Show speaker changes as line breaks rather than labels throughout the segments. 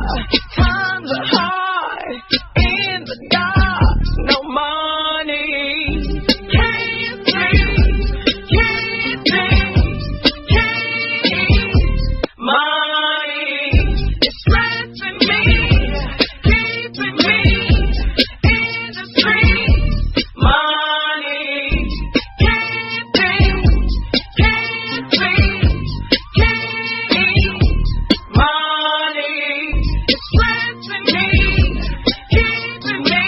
Times are hard in the dark. No money. Can't breathe. Can't think. Can't eat. Money is stressing me. Keeping me in the streets. Money. Can't think. Can't breathe. Can't eat. Money is stressing me. Keeping me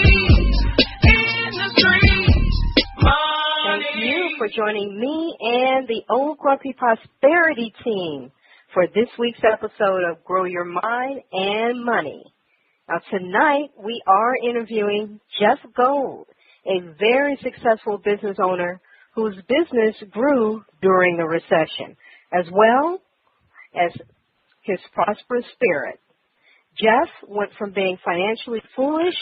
in the streets. Money.
Thank you for joining me and the Old Grumpy Prosperity team for this week's episode of Grow Your Mind and Money. Now, tonight we are interviewing Jeff Goad, a very successful business owner whose business grew during the recession, as well as his prosperous spirit. Jeff went from being financially foolish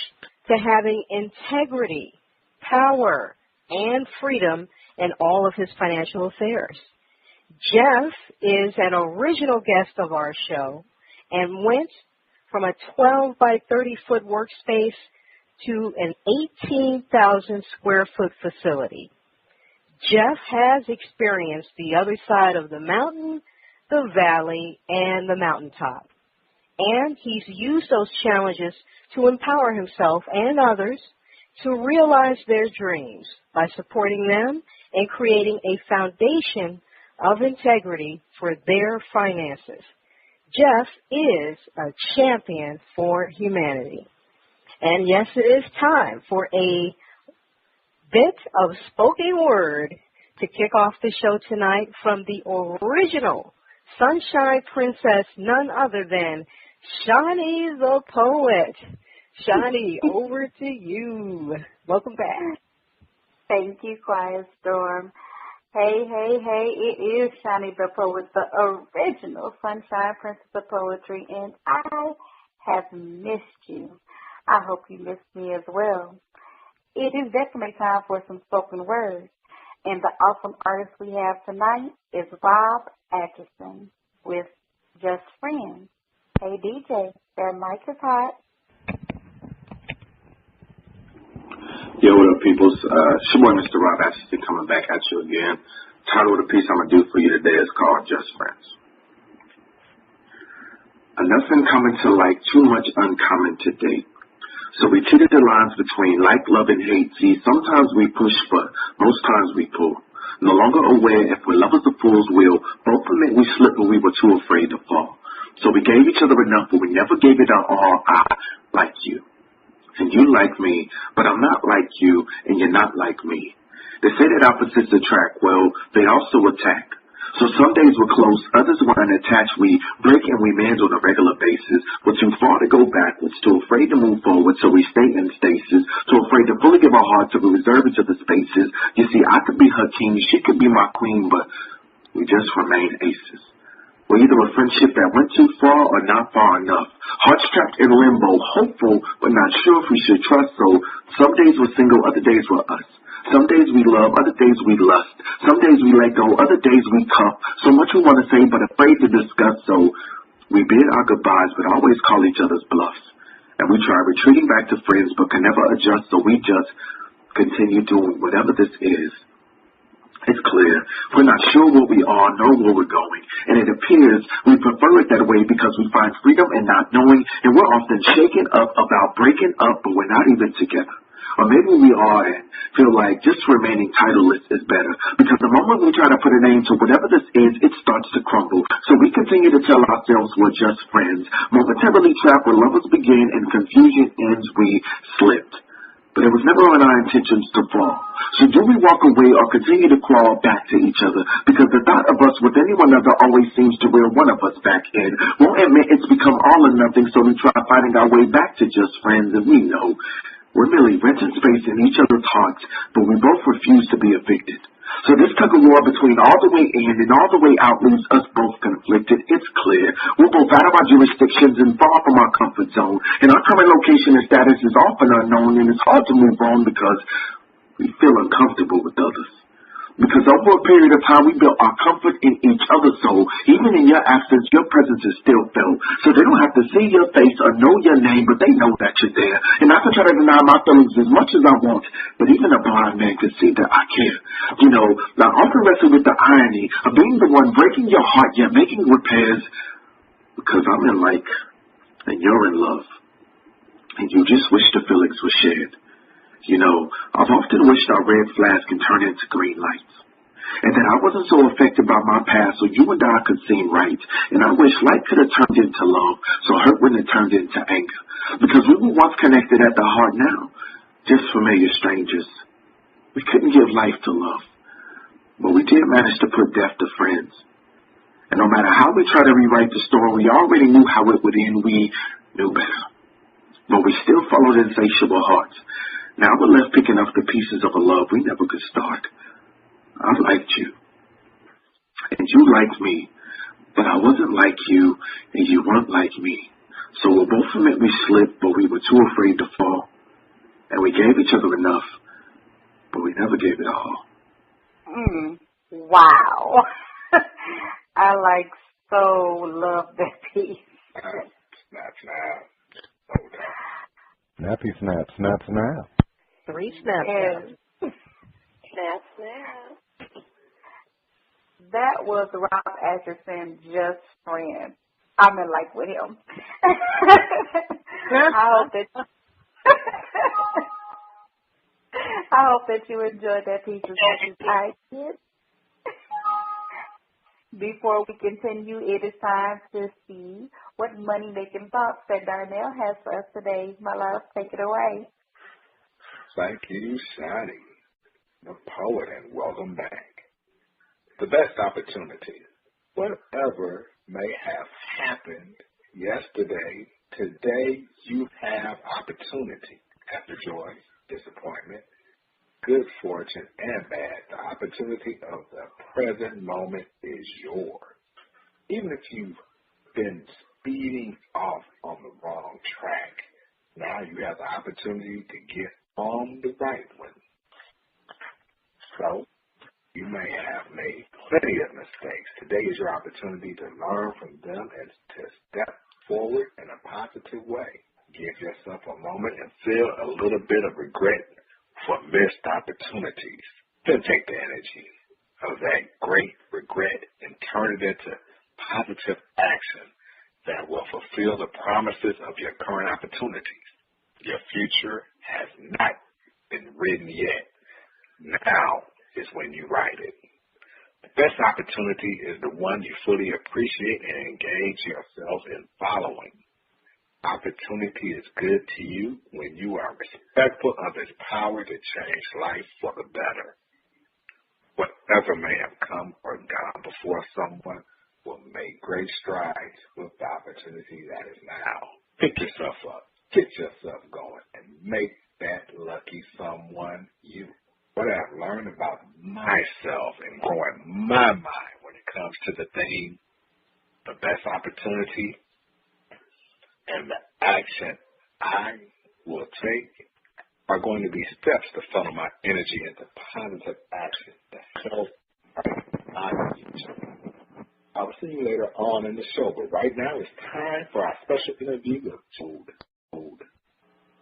to having integrity, power, and freedom in all of his financial affairs. Jeff is an original guest of our show and went from a 12 by 30 foot workspace to an 18,000 square foot facility. Jeff has experienced the other side of the mountain, the valley, and the mountaintop. And he's used those challenges to empower himself and others to realize their dreams by supporting them and creating a foundation of integrity for their finances. Jeff is a champion for humanity. And yes, it is time for a bit of spoken word to kick off the show tonight from the original Sunshine Princess, none other than Shawnee the Poet. Shawnee, over to you. Welcome back.
Thank you, Quiet Storm. Hey, it is Shawnee the Poet, the original Sunshine Princess of Poetry, and I have missed you. I hope you missed me as well. It is definitely time for some spoken words, and the awesome artist we have tonight is Rob Atchison with Just Friends. Hey, DJ, their mic is hot.
Yo, what up, peoples? It's your boy, Mr. Rob Atchison, coming back at you again. Title of the piece I'm going to do for you today is called Just Friends. Enough in common to like, too much uncommon to date. So we teeter the lines between like, love, and hate. See, sometimes we push, but most times we pull. No longer aware if we're lovers or fools, we'll both admit we slipped, but we were too afraid to fall. So we gave each other enough, but we never gave it our all. I like you. And you like me, but I'm not like you, and you're not like me. They say that opposites attract. Well, they also attack. So some days we're close, others we're unattached. We break and we mend on a regular basis. We're too far to go backwards, too afraid to move forward, so we stay in stasis. Too afraid to fully give our heart, so we reserve each other's spaces. You see, I could be her king, she could be my queen, but we just remain aces. We're either a friendship that went too far or not far enough. Hearts trapped in limbo, hopeful but not sure if we should trust. So some days we're single, other days we're us. Some days we love, other days we lust. Some days we let go, other days we cuff. So much we want to say but afraid to discuss. So we bid our goodbyes but always call each other's bluffs. And we try retreating back to friends but can never adjust. So we just continue doing whatever this is. It's clear. We're not sure where we are nor where we're going. And it appears we prefer it that way because we find freedom in not knowing. And we're often shaken up about breaking up, but we're not even together. Or maybe we are and feel like just remaining titleless is better. Because the moment we try to put a name to whatever this is, it starts to crumble. So we continue to tell ourselves we're just friends. Momentarily trapped where lovers begin and confusion ends, we slipped. But it was never on our intentions to fall. So do we walk away or continue to crawl back to each other? Because the thought of us with any one another always seems to reel one of us back in. Won't admit it's become all or nothing, so we try finding our way back to just friends, and we know we're merely renting space in each other's hearts, but we both refuse to be evicted. So this tug-of-war between all the way in and all the way out leaves us both conflicted. It's clear. We're both out of our jurisdictions and far from our comfort zone. And our current location and status is often unknown, and it's hard to move on because we feel uncomfortable with others. Because over a period of time, we built our comfort in each other's soul. Even in your absence, your presence is still felt. So they don't have to see your face or know your name, but they know that you're there. And I can try to deny my feelings as much as I want, but even a blind man can see that I care. You know, I often wrestle with the irony of being the one breaking your heart yet making repairs because I'm in like, and you're in love. And you just wish the feelings were shared. You know, I've often wished our red flags can turn into green lights. And that I wasn't so affected by my past so you and I could seem right. And I wish light could have turned into love so hurt wouldn't have turned into anger. Because we were once connected at the heart now, just familiar strangers. We couldn't give life to love. But we did manage to put death to friends. And no matter how we try to rewrite the story, we already knew how it would end. We knew better. But we still followed insatiable hearts. Now we're left picking up the pieces of a love we never could start. I liked you. And you liked me. But I wasn't like you, and you weren't like me. So we'll both admit we slipped, but we were too afraid to fall. And we gave each other enough, but we never gave it all.
Wow. I love that piece.
Snap, snap. Snappy, snap, snap, snap.
3 snaps.
Snap, snap. That was Rob Atkinson, Just Friend. I mean, like with him. I hope that you enjoyed that piece as much as I did. Before we continue, it is time to see what money-making thoughts that Darnell has for us today. My love, take it away.
Thank you, Shani, the poet, and welcome back. The best opportunity. Whatever may have happened yesterday, today you have opportunity. After joy, disappointment, good fortune, and bad, the opportunity of the present moment is yours. Even if you've been speeding off on the wrong track, now you have the opportunity to get on the right one. So, you may have made plenty of mistakes. Today is your opportunity to learn from them and to step forward in a positive way. Give yourself a moment and feel a little bit of regret for missed opportunities. Then take the energy of that great regret and turn it into positive action that will fulfill the promises of your current opportunities. Your future has not been written yet. Now is when you write it. The best opportunity is the one you fully appreciate and engage yourself in following. Opportunity is good to you when you are respectful of its power to change life for the better. Whatever may have come or gone before someone will make great strides with the opportunity that is now. Pick yourself up, get yourself going, and make that lucky someone you. What I've learned about myself and growing my mind when it comes to the thing, the best opportunity, and the action I will take are going to be steps to funnel my energy into positive action to help my future. I will see you later on in the show, but right now it's time for our special interview with Goad.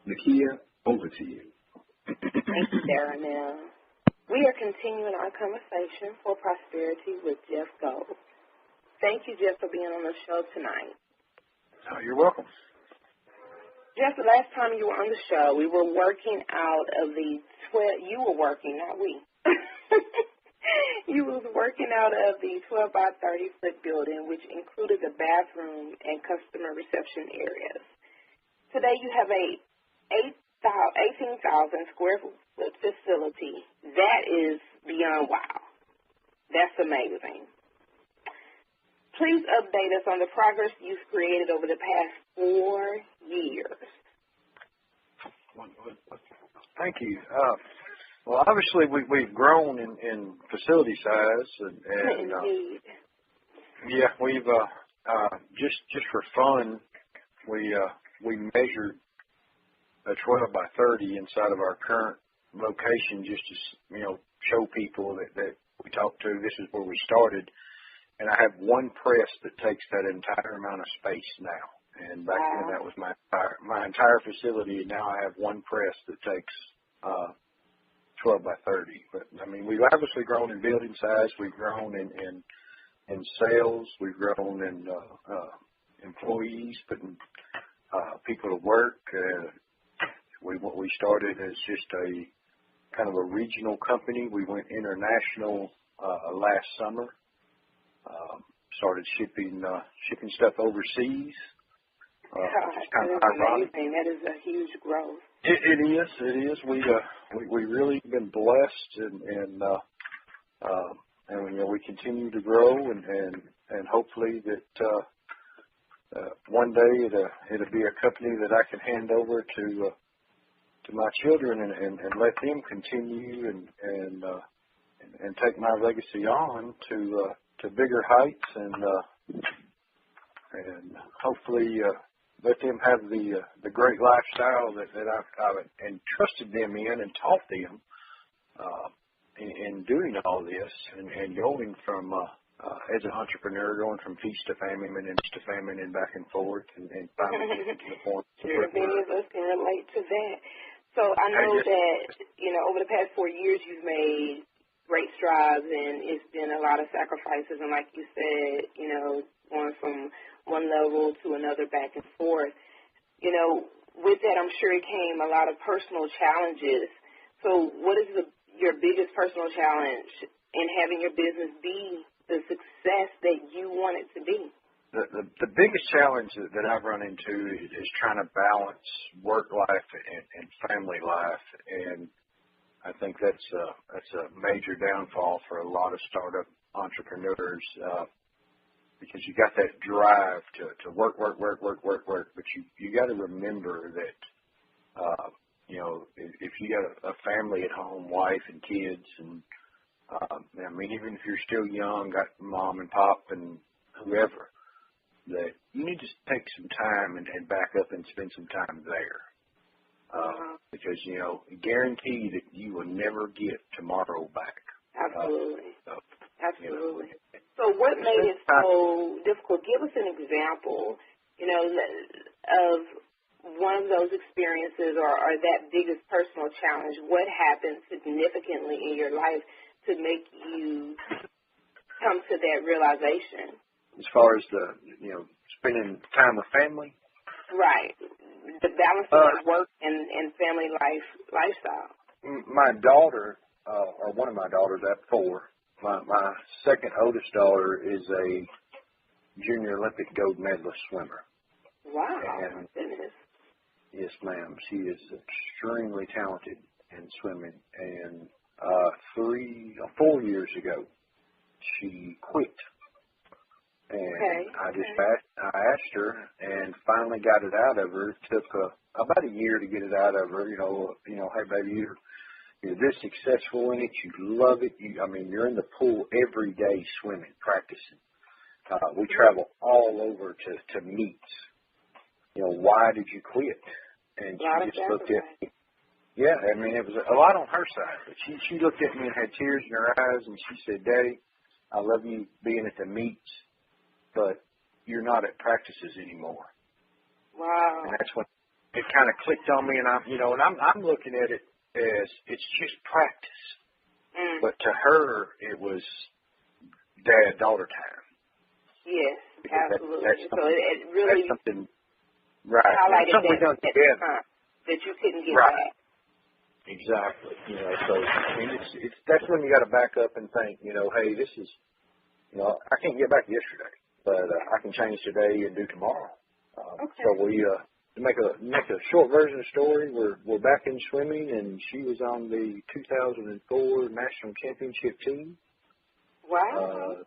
Nakia, over to you.
Thank you, Darnell. We are continuing our conversation for prosperity with Jeff Goad. Thank you, Jeff, for being on the show tonight.
Oh, you're welcome.
Jeff, the last time you were on the show, we were working out of the 12, you were working, not we. You was working out of the 12 by 30 foot building, which included the bathroom and customer reception areas. Today you have a 18,000 square foot facility. That is beyond wow. That's amazing. Please update us on the progress you've created over the past 4 years.
Thank you. Well, obviously we've grown in facility size, and yeah, we've just for fun, we measured a 12 by 30 inside of our current location just to show people that we talked to, this is where we started. And I have one press that takes that entire amount of space now. And back then that was my entire facility. And now I have one press that takes 12 by 30. But I mean, we've obviously grown in building size. We've grown in sales. We've grown in employees, putting people to work. We started as just a kind of a regional company. We went international last summer. Started shipping stuff overseas.
It's kind of amazing. That is a huge growth.
It is. We really been blessed, and we continue to grow, and hopefully that one day it'll be a company that I can hand over to my children and let them continue and take my legacy on to bigger heights, and hopefully let them have the great lifestyle that I've entrusted them in and taught them in doing all this, and going from as an entrepreneur, going from feast to famine and to famine and back and forth, and finally getting to the point.
Sure, many of us can relate to that. So I know that, over the past 4 years you've made great strides, and it's been a lot of sacrifices, and like you said, going from one level to another back and forth. With that, I'm sure it came a lot of personal challenges. So what is your biggest personal challenge in having your business be the success that you want it to be?
The biggest challenge that I've run into is trying to balance work life and family life, and I think that's a major downfall for a lot of startup entrepreneurs, because you got that drive to work, but you got to remember that if you got a family at home, wife and kids, and I mean, even if you're still young, got mom and pop and whoever, that you need to take some time and back up and spend some time there. Because, guarantee that you will never get tomorrow back.
Absolutely. Absolutely. So what made it so difficult? Give us an example, of one of those experiences or that biggest personal challenge. What happened significantly in your life to make you come to that realization?
As far as spending time with family?
Right. The balance of work and family lifestyle.
My daughter, or one of my daughters, I have 4. My second oldest daughter is a junior Olympic gold medalist swimmer.
Wow.
And
goodness.
Yes, ma'am. She is extremely talented in swimming. And 4 years ago, she quit. And I asked her, and finally got it out of her. It took about a year to get it out of her. Hey, baby, you're this successful in it. You love it. You're in the pool every day swimming, practicing. We travel all over to meets. Why did you quit? And she just looked at me. Yeah, it was a lot on her side. But she looked at me and had tears in her eyes, and she said, "Daddy, I love you being at the meets, but you're not at practices anymore."
Wow.
And that's when it kind of clicked on me, and I'm looking at it as it's just practice. But to her, it was dad-daughter time.
Yes, absolutely. So it really
that's something, right?
Highlighted
something we done together
that you couldn't get
right.
back.
Exactly. So that's when you got to back up and think. Hey, this is, I can't get back yesterday, but I can change today and do tomorrow. So we to make a short version of the story, we're back in swimming, and she was on the 2004 national championship team.
Wow.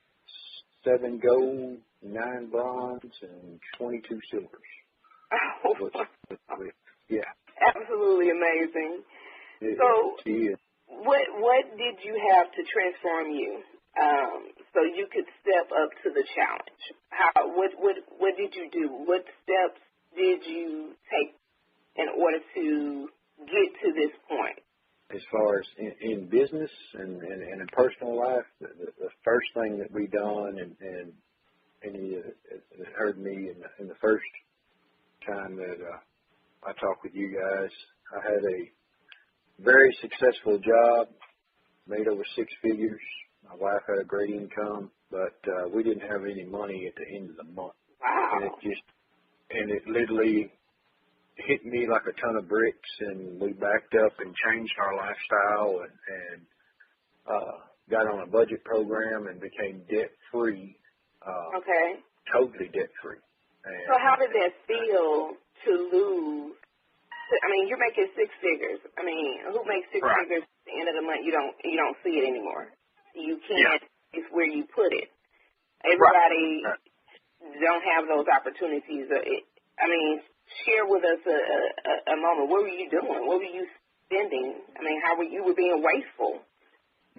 7 gold, 9 bronze, and 22 silvers.
Oh.
Yeah.
Absolutely amazing.
Yeah.
What did you have to transform you so you could step up to the challenge? What did you do? What steps did you take in order to get to this point?
As far far as in business and in personal life, the first thing that we done, and any that heard me in the first time that I talked with you guys, I had a very successful job, made over 6 figures. My wife had a great income, but we didn't have any money at the end of the month.
Wow.
And it literally hit me like a ton of bricks, and we backed up and changed our lifestyle and got on a budget program and became debt-free.
Okay.
Totally debt-free.
So how did that feel to lose? I mean, you're making 6 figures. I mean, who makes 6 figures at the end of the month? You don't see it anymore. You can't. Yeah. It's where you put it. Everybody don't have those opportunities. I mean, share with us a moment. What were you doing? What were you spending? I mean, how were you being wasteful?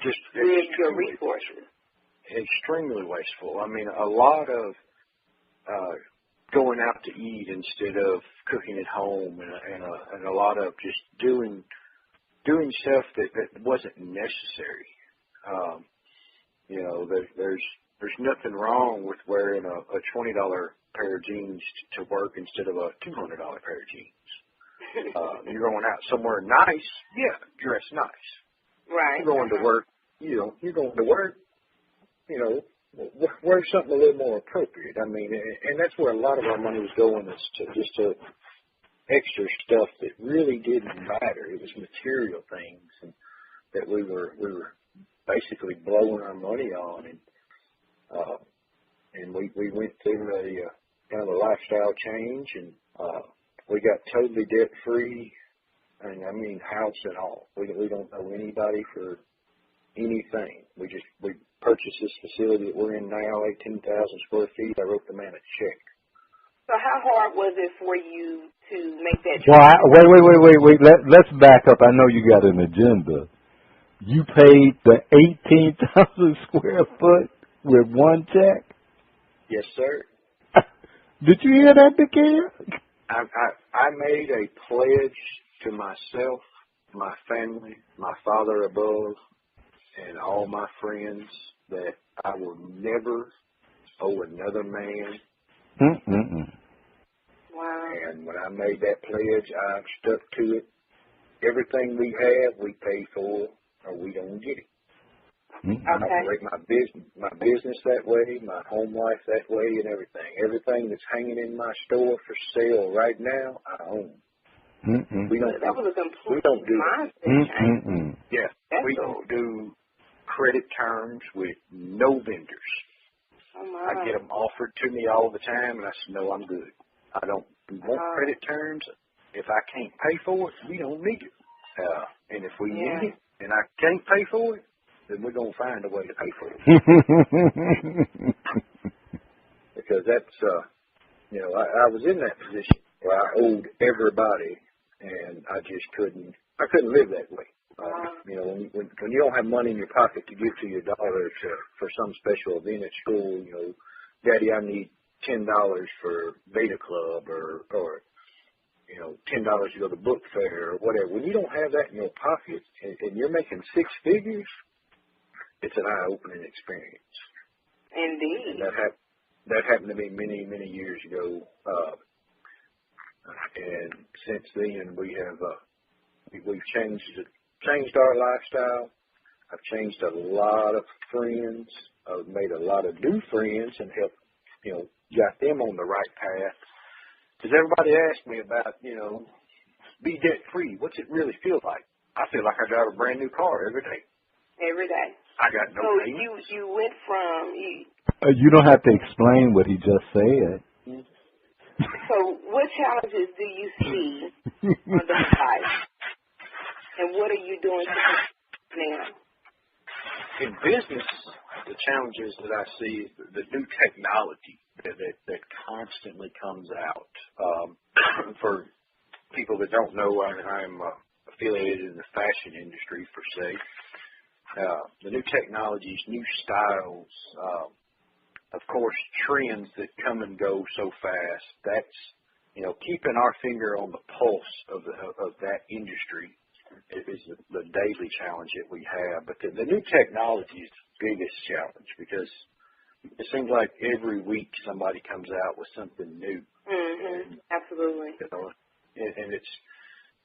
Just
with your resources.
Extremely wasteful. I mean, a lot of going out to eat instead of cooking at home, and a lot of just doing stuff that wasn't necessary. You know, there's nothing wrong with wearing a $20 pair of jeans to work instead of a $200 pair of jeans. You're going out somewhere nice, dress nice.
Right.
You're going to work, you're going to work, wear something a little more appropriate. I mean, and that's where a lot of our money was going, is to extra stuff that really didn't matter. It was material things, and that we were basically blowing our money on, and we went through a kind of a lifestyle change, and we got totally debt free, and I mean house and all. We don't owe anybody for anything. We purchased this facility that we're in now, 18,000 square feet. I wrote the man a check.
So how hard was it for you to make that
choice? Well, wait. Let's back up. I know you got an agenda. You paid the 18,000 square foot with one check?
Yes, sir.
Did you hear that, Dekia?
I made a pledge to myself, my family, my Father above, and all my friends that I will never owe another man.
Wow.
And when I made that pledge, I stuck to it. Everything we have, we pay for, or we don't get it.
Okay.
I operate my business that way, my home life that way, and everything. Everything that's hanging in my store for sale right now, I own.
That was a complete mindset change.
Yeah, we don't do credit terms with no vendors.
Oh my.
I get them offered to me all the time, and I say, no, I'm good. I don't want credit terms. If I can't pay for it, we don't need it. And if we need it, and I can't pay for it, then we're going to find a way to pay for it. Because that's, I was in that position where I owed everybody, and I just couldn't live that way. When you don't have money in your pocket to give to your daughter for some special event at school, Daddy, I need $10 for Beta Club, or $10 to go to book fair, or whatever. When you don't have that in your pocket, and you're making 6 figures, it's an eye-opening experience.
Indeed.
And that happened to me many, many years ago. And since then, we've changed our lifestyle. I've changed a lot of friends. I've made a lot of new friends and helped, got them on the right path. Because everybody asked me about, be debt-free. What's it really feel like? I feel like I drive a brand new car every day.
Every day.
I got no payments.
So you went from...
You don't have to explain what he just said.
So what challenges do you see on the side? And what are you doing now?
In business, the challenges that I see is the new technology that constantly comes out. For people that don't know, I'm affiliated in the fashion industry, per se. The new technologies, new styles, of course, trends that come and go so fast. That's, keeping our finger on the pulse of that industry is the daily challenge that we have. But the new technology is the biggest challenge because it seems like every week somebody comes out with something new.
Absolutely.
You know, and it's,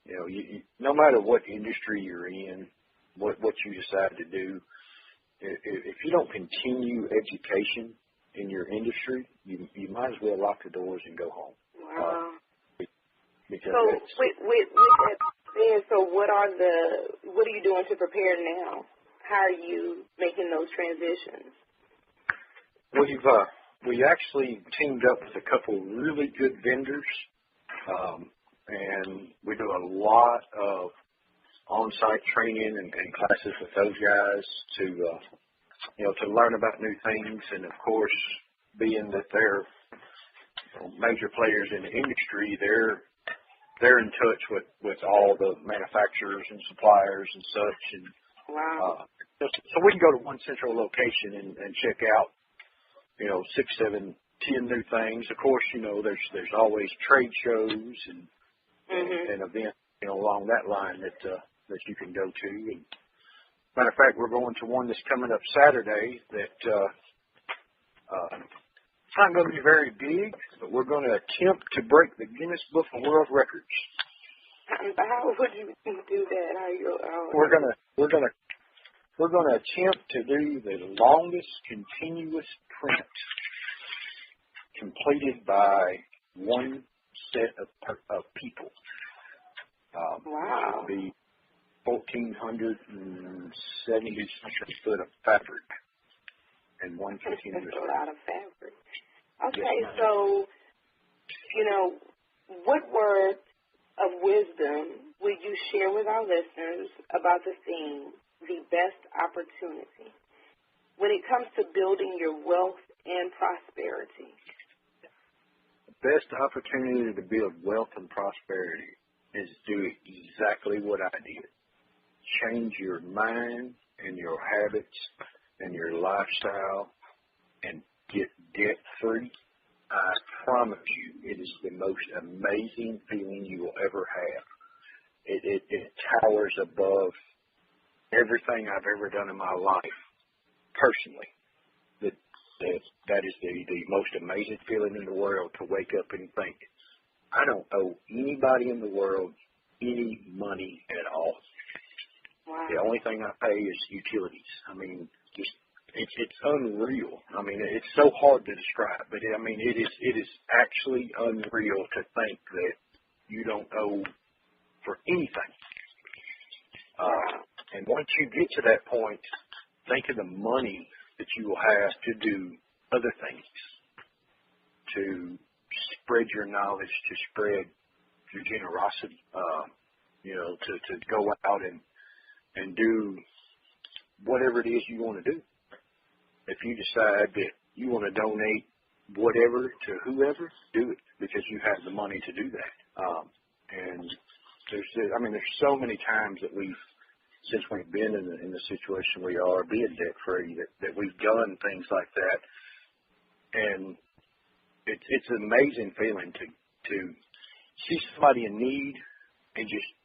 you know, you, no matter what industry you're in, what you decide to do, if you don't continue education in your industry, you might as well lock the doors and go home.
Wow.
Because
so with that said, so what are you doing to prepare now? How are you making those transitions?
We actually teamed up with a couple really good vendors, and we do a lot of on-site training and classes with those guys to to learn about new things. And of course, being that they're major players in the industry, they're in touch with all the manufacturers and suppliers and such. And
wow.
So we can go to one central location and check out 6, 7, 10 new things. Of course, there's always trade shows and events along that line that you can go to. And matter of fact, we're going to one that's coming up Saturday that it's not going to be very big, but we're going to attempt to break the Guinness Book of World Records.
How would you do that?
We're going to attempt to do the longest continuous print completed by one set of people.
Wow.
It will be 1,470 foot of fabric and one continuous
That's a lot of fabric. Okay,
yes,
so, what words of wisdom would you share with our listeners about the theme, the best opportunity, when it comes to building your wealth and prosperity?
The best opportunity to build wealth and prosperity is do exactly what I did. Change your mind and your habits and your lifestyle and get debt-free. I promise you, it is the most amazing feeling you will ever have. It towers above everything I've ever done in my life, personally. That is the most amazing feeling in the world, to wake up and think, I don't owe anybody in the world any money at all.
Wow.
The only thing I pay is utilities. I mean, it's unreal. I mean, it's so hard to describe, but it is actually unreal to think that you don't owe for anything. And once you get to that point, think of the money that you will have to do other things, to spread your knowledge, to spread your generosity, to go out and do whatever it is you want to do. If you decide that you want to donate whatever to whoever, do it, because you have the money to do that. And there's so many times that since we've been in the situation we are, being debt-free, that we've done things like that. And it's an amazing feeling to see somebody in need and just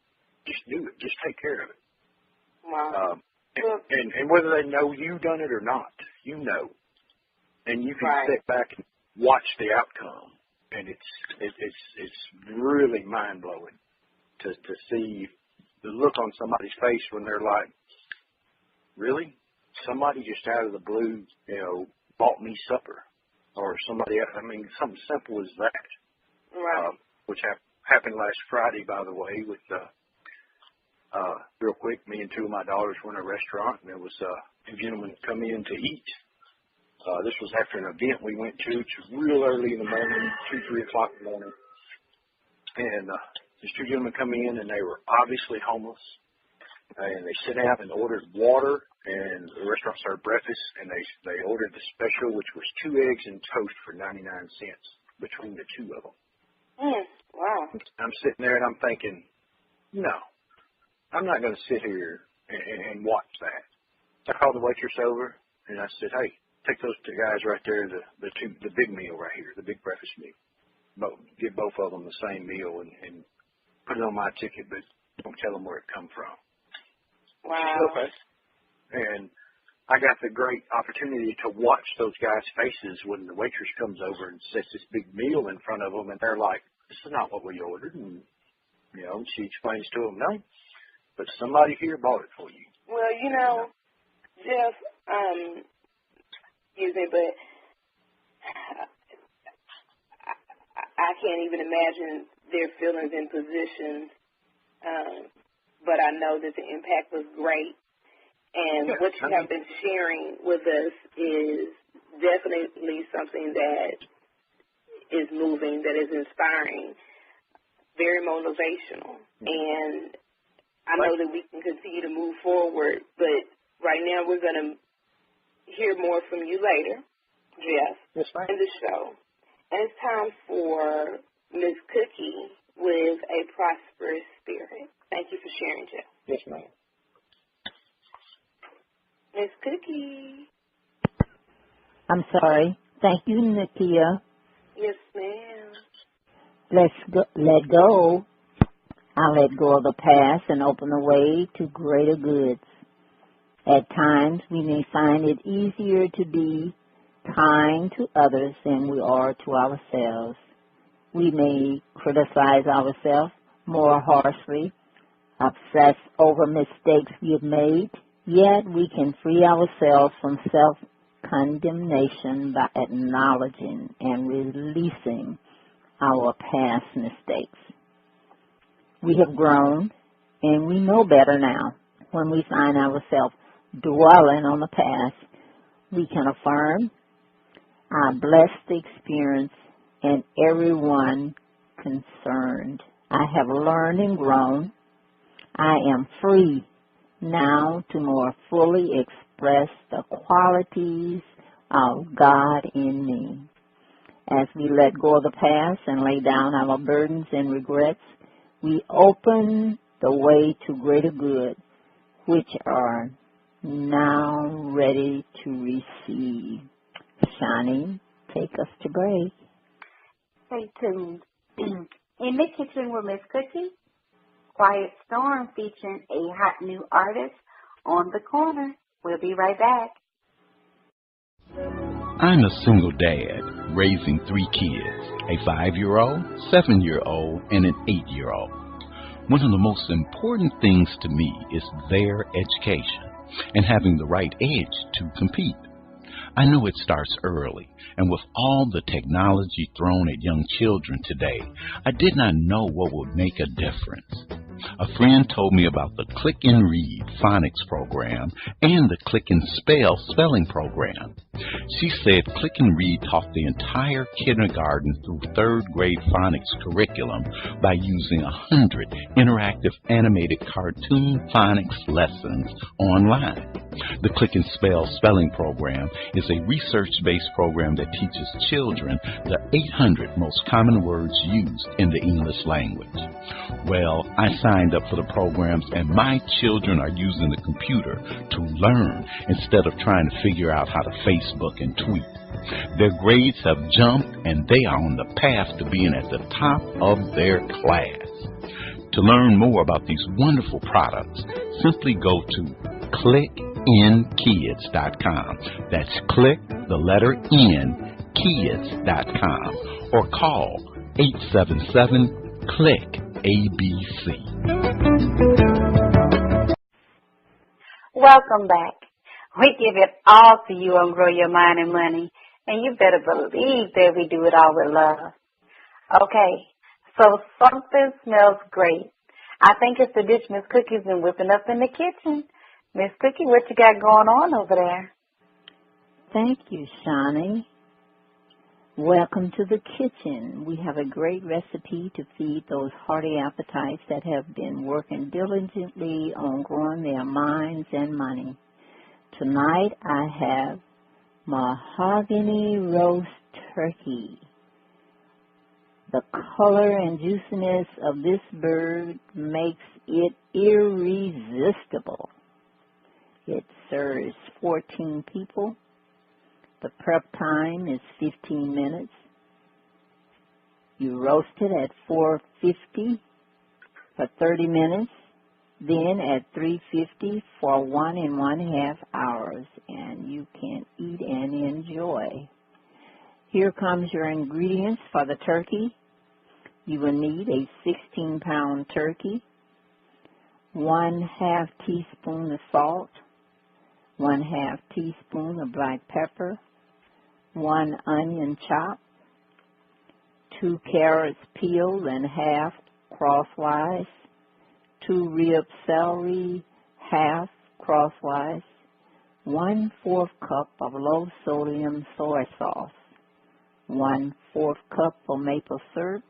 do it. Just take care of it.
Wow.
And whether they know you've done it or not, and you can
right.
sit back and watch the outcome, and it's really mind blowing to see the look on somebody's face when they're like, really? Somebody just out of the blue, bought me supper, or somebody else. Something simple as that.
Right.
Which happened last Friday, by the way, with real quick, me and two of my daughters were in a restaurant, and there was two gentlemen come in to eat. This was after an event we went to, which was real early in the morning, 2, 3 o'clock in the morning. And these two gentlemen come in, and they were obviously homeless. And they sit down and ordered water, and the restaurant served breakfast, and they ordered the special, which was 2 eggs and toast for 99 cents between the two of them.
Wow.
I'm sitting there, and I'm thinking, no, I'm not going to sit here and watch that. I called the waitress over, and I said, hey, take those two guys right there, the big meal right here, the big breakfast meal. Give both of them the same meal and put it on my ticket, but don't tell them where it come from.
Wow.
Okay. And I got the great opportunity to watch those guys' faces when the waitress comes over and sets this big meal in front of them, and they're like, "This is not what we ordered." And, you know, she explains to them, "No, but somebody here bought it for you."
Well, you know, Jeff, excuse me, but I can't even imagine their feelings and positions, but I know that the impact was great. And what you have been sharing with us is definitely something that is moving, that is inspiring, very motivational. And I know that we can continue to move forward, but right now we're going to hear more from you later, Jeff, in the show. And it's time for Ms. Cookie with a prosperous spirit. Thank you for sharing, Jeff.
Yes, ma'am.
Ms. Cookie.
I'm sorry. Thank you, Nakia.
Yes, ma'am.
Let go. I let go of the past and open the way to greater goods. At times, we may find it easier to be kind to others than we are to ourselves. We may criticize ourselves more harshly, obsess over mistakes we have made, yet we can free ourselves from self-condemnation by acknowledging and releasing our past mistakes. We have grown, and we know better now. When we find ourselves dwelling on the past, we can affirm, I bless the experience and everyone concerned. I have learned and grown. I am free now to more fully express the qualities of God in me. As we let go of the past and lay down our burdens and regrets, we open the way to greater good, which are now ready to receive. Shani, take us to break.
Stay tuned. In the Kitchen with Miss Cookie, Quiet Storm featuring a hot new artist on the corner. We'll be right back.
I'm a single dad raising 3 kids, a 5-year-old, 7-year-old, and an 8-year-old. One of the most important things to me is their education and having the right edge to compete. I know it starts early, and with all the technology thrown at young children today, I did not know what would make a difference. A friend told me about the Click and Read phonics program and the Click and Spell spelling program. She said Click and Read taught the entire kindergarten through 3rd grade phonics curriculum by using 100 interactive animated cartoon phonics lessons online. The Click and Spell spelling program is a research-based program that teaches children the 800 most common words used in the English language. Well, I signed up for the programs, and my children are using the computer to learn instead of trying to figure out how to Facebook and tweet. Their grades have jumped, and they are on the path to being at the top of their class. To learn more about these wonderful products, simply go to clickinkids.com. That's click the letter N, kids.com, or call 877-CLICK-ABC.
Welcome back. We give it all to you on Grow Your Mind and Money, and you better believe that we do it all with love. Okay, so something smells great. I think it's the dish Miss Cookie's been whipping up in the kitchen. Miss Cookie, what you got going on over there?
Thank you, Shani. Welcome to the kitchen. We have a great recipe to feed those hearty appetites that have been working diligently on growing their minds and money. Tonight I have mahogany roast turkey. The color and juiciness of this bird makes it irresistible. It serves 14 people. The prep time is 15 minutes. You roast it at 450 for 30 minutes. then at 350 for 1.5 hours, and you can eat and enjoy. Here comes your ingredients for the turkey. You will need a 16-pound turkey, 1/2 teaspoon of salt, 1/2 teaspoon of black pepper, 1 onion chopped, 2 carrots peeled and half crosswise, 2 rib celery half crosswise, 1/4 cup of low sodium soy sauce, 1/4 cup of maple syrup,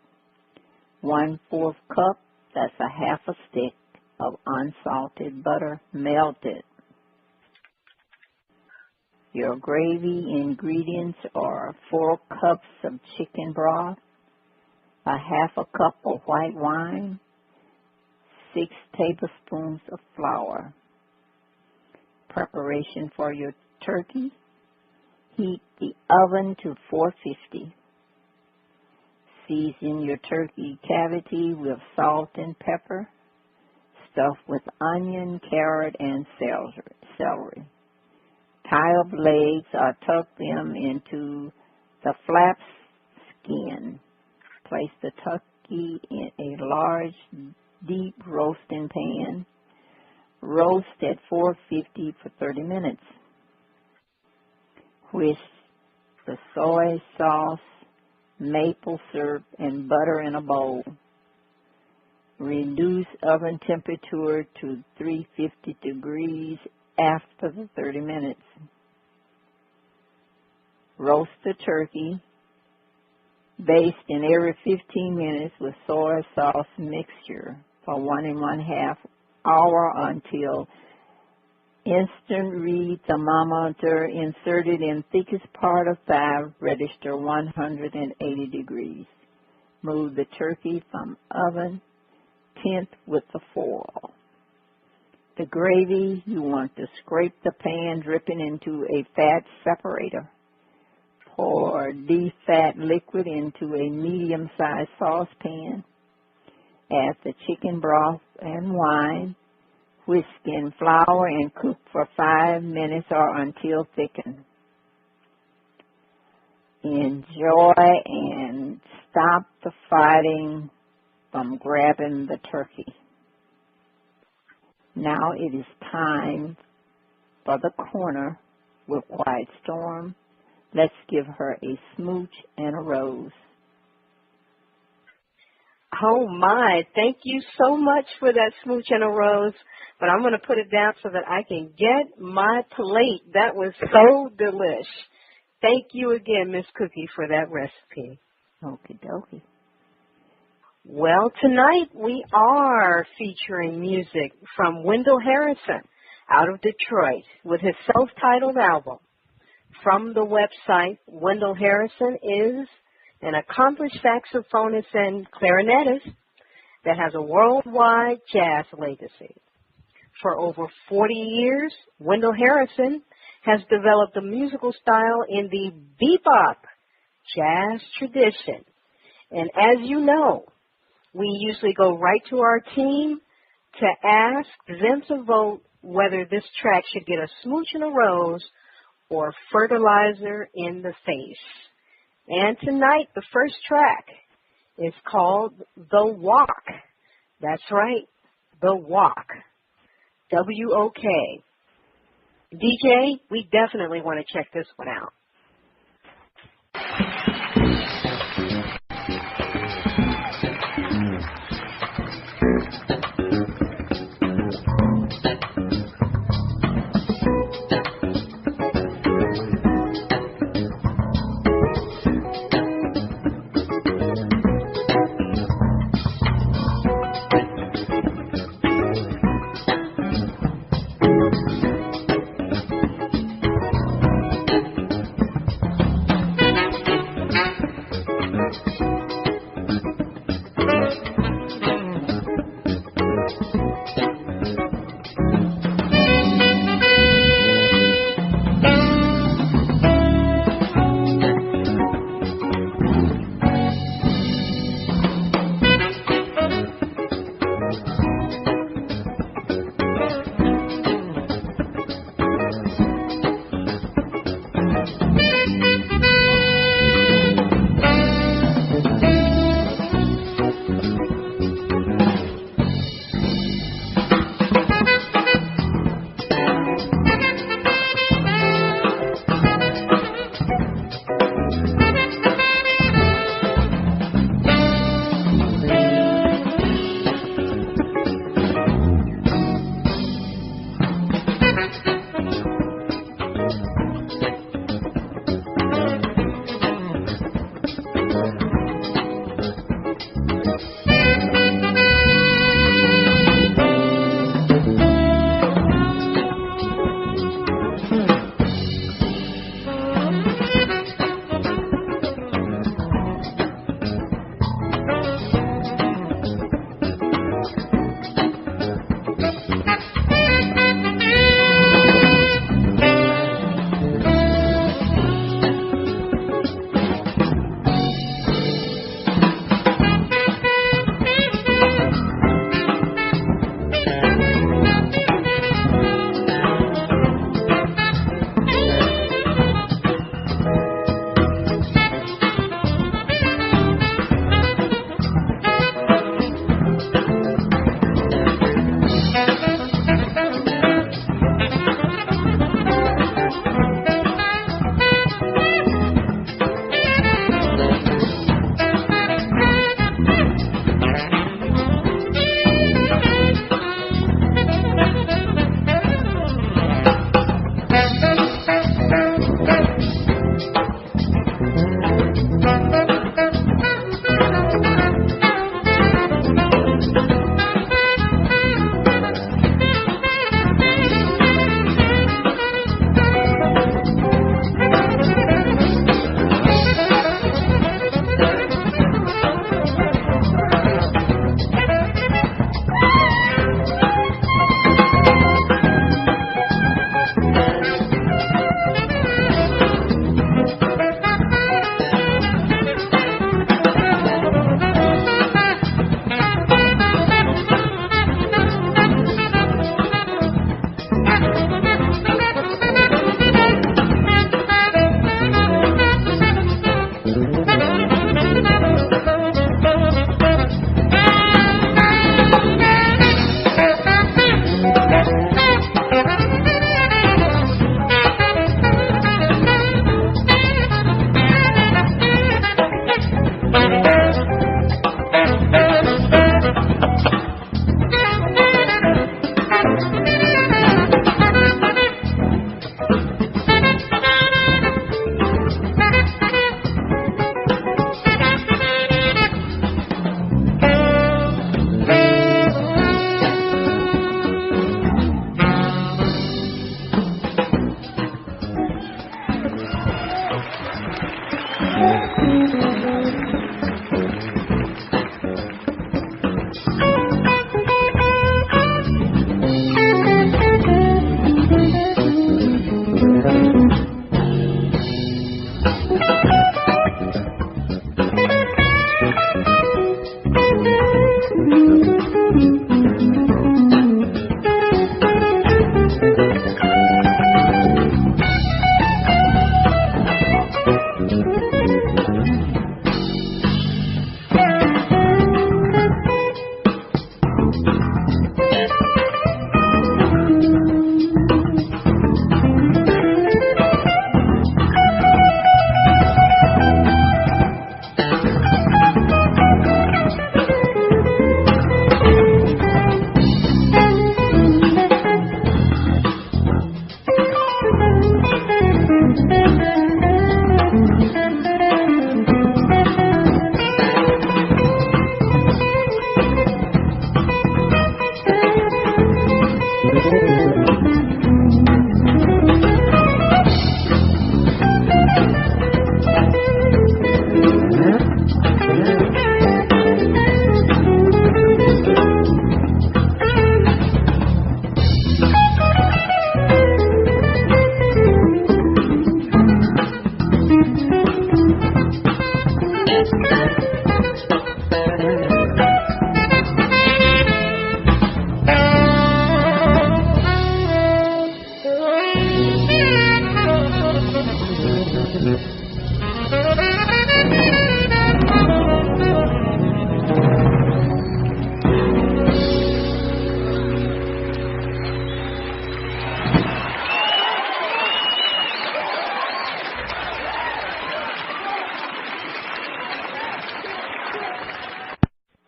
1/4 cup, that's a half a stick of unsalted butter melted. Your gravy ingredients are 4 cups of chicken broth, a half a cup of white wine, 6 tablespoons of flour. Preparation for your turkey. Heat the oven to 450. Season your turkey cavity with salt and pepper. Stuff with onion, carrot, and celery. Tie up legs or tuck them into the flaps skin. Place the turkey in a large, deep roasting pan. Roast at 450 for 30 minutes. Whisk the soy sauce, maple syrup, and butter in a bowl. Reduce oven temperature to 350 degrees after the 30 minutes. Roast the turkey. Baste in every 15 minutes with soy sauce mixture for 1.5 hours until instant read thermometer inserted in thickest part of thigh, register 180 degrees. Move the turkey from oven, tenth with the foil. The gravy, you want to scrape the pan dripping into a fat separator. Pour de-fat liquid into a medium-sized saucepan. Add the chicken broth and wine. Whisk in flour and cook for 5 minutes or until thickened. Enjoy and stop the fighting from grabbing the turkey. Now it is time for the Korner with Quiet Storm. Let's give her a smooch and a rose.
Oh, my. Thank you so much for that smooch and a rose. But I'm going to put it down so that I can get my plate. That was so delish. Thank you again, Miss Cookie, for that recipe.
Okie dokie.
Well, tonight we are featuring music from Wendell Harrison out of Detroit with his self-titled album. From the website, Wendell Harrison is an accomplished saxophonist and clarinetist that has a worldwide jazz legacy. For over 40 years, Wendell Harrison has developed a musical style in the bebop jazz tradition. And as you know, we usually go right to our team to ask them to vote whether this track should get a smooch and a rose or fertilizer in the face. And tonight, the first track is called The Walk. That's right, The Walk. W-O-K. DJ, we definitely want to check this one out.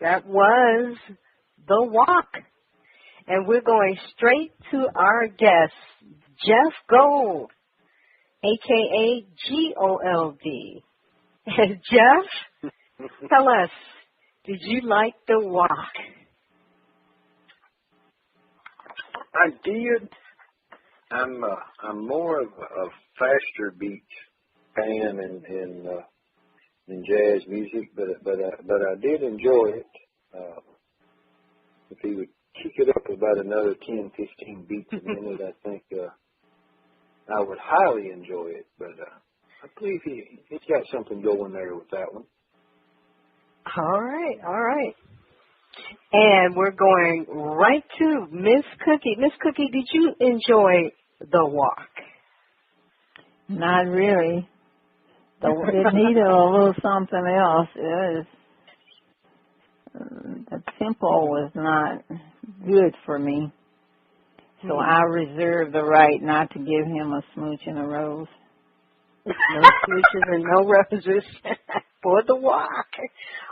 That was The Walk. And we're going straight to our guest, Jeff Goad, a.k.a. G-O-L-D. And Jeff, tell us, did you like The Walk?
I did. I'm more of a faster beat fan in jazz music, but I did enjoy it. If he would kick it up about another 10, 15 beats a minute, I think I would highly enjoy it. But I believe he's got something going there with that one.
All right. And we're going right to Miss Cookie. Miss Cookie, did you enjoy The Walk?
Not really. It needed a little something else. The tempo was not good for me. So I reserve the right not to give him a smooch and a rose.
No smooches and no roses for The Walk.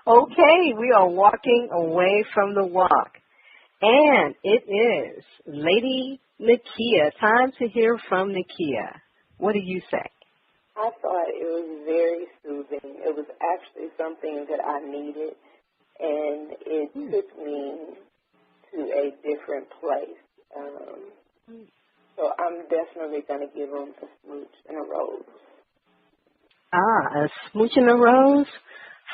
Okay, we are walking away from The Walk. And it is Lady Nakia. Time to hear from Nakia. What do you say?
I thought it was very soothing. It was actually something that I needed, and it took me to a different place. So I'm definitely going to give him a smooch and a rose.
A smooch and a rose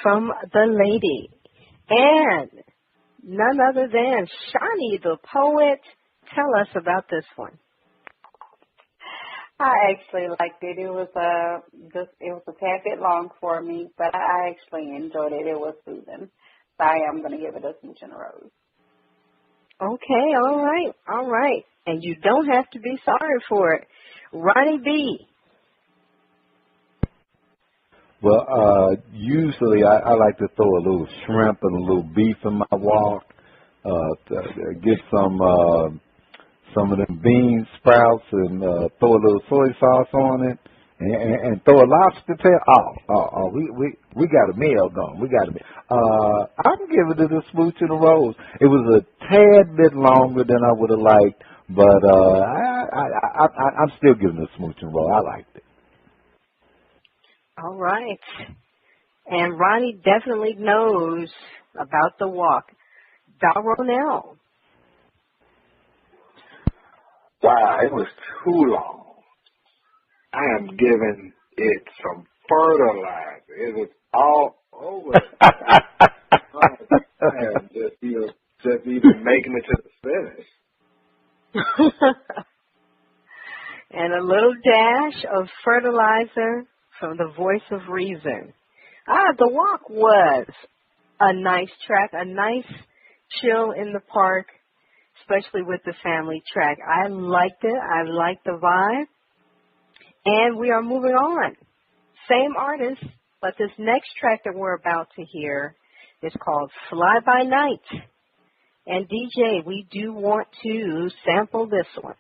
from the lady. And none other than Shani the poet. Tell us about this one.
I actually liked it. It was a tad bit long for me, but I actually enjoyed it. It was soothing. So I am going to give it a smooch and a rose.
Okay, all right. And you don't have to be sorry for it. Ronnie B.
Well, usually I like to throw a little shrimp and a little beef in my walk. Get some of them bean sprouts and throw a little soy sauce on it, and throw a lobster tail. We got a meal going. I'm giving it a smooch and a rose. It was a tad bit longer than I would have liked, but I'm still giving it a smooch and rose. I liked it.
All right. And Ronnie definitely knows about The Walk. Darronell.
Wow, it was too long. I am giving it some fertilizer. It was all over. I am just even making it to the finish.
And a little dash of fertilizer from the voice of reason. The Walk was a nice track, a nice chill in the park, especially with the family track. I liked it. I liked the vibe. And we are moving on. Same artist, but this next track that we're about to hear is called Fly By Night. And DJ, we do want to sample this one.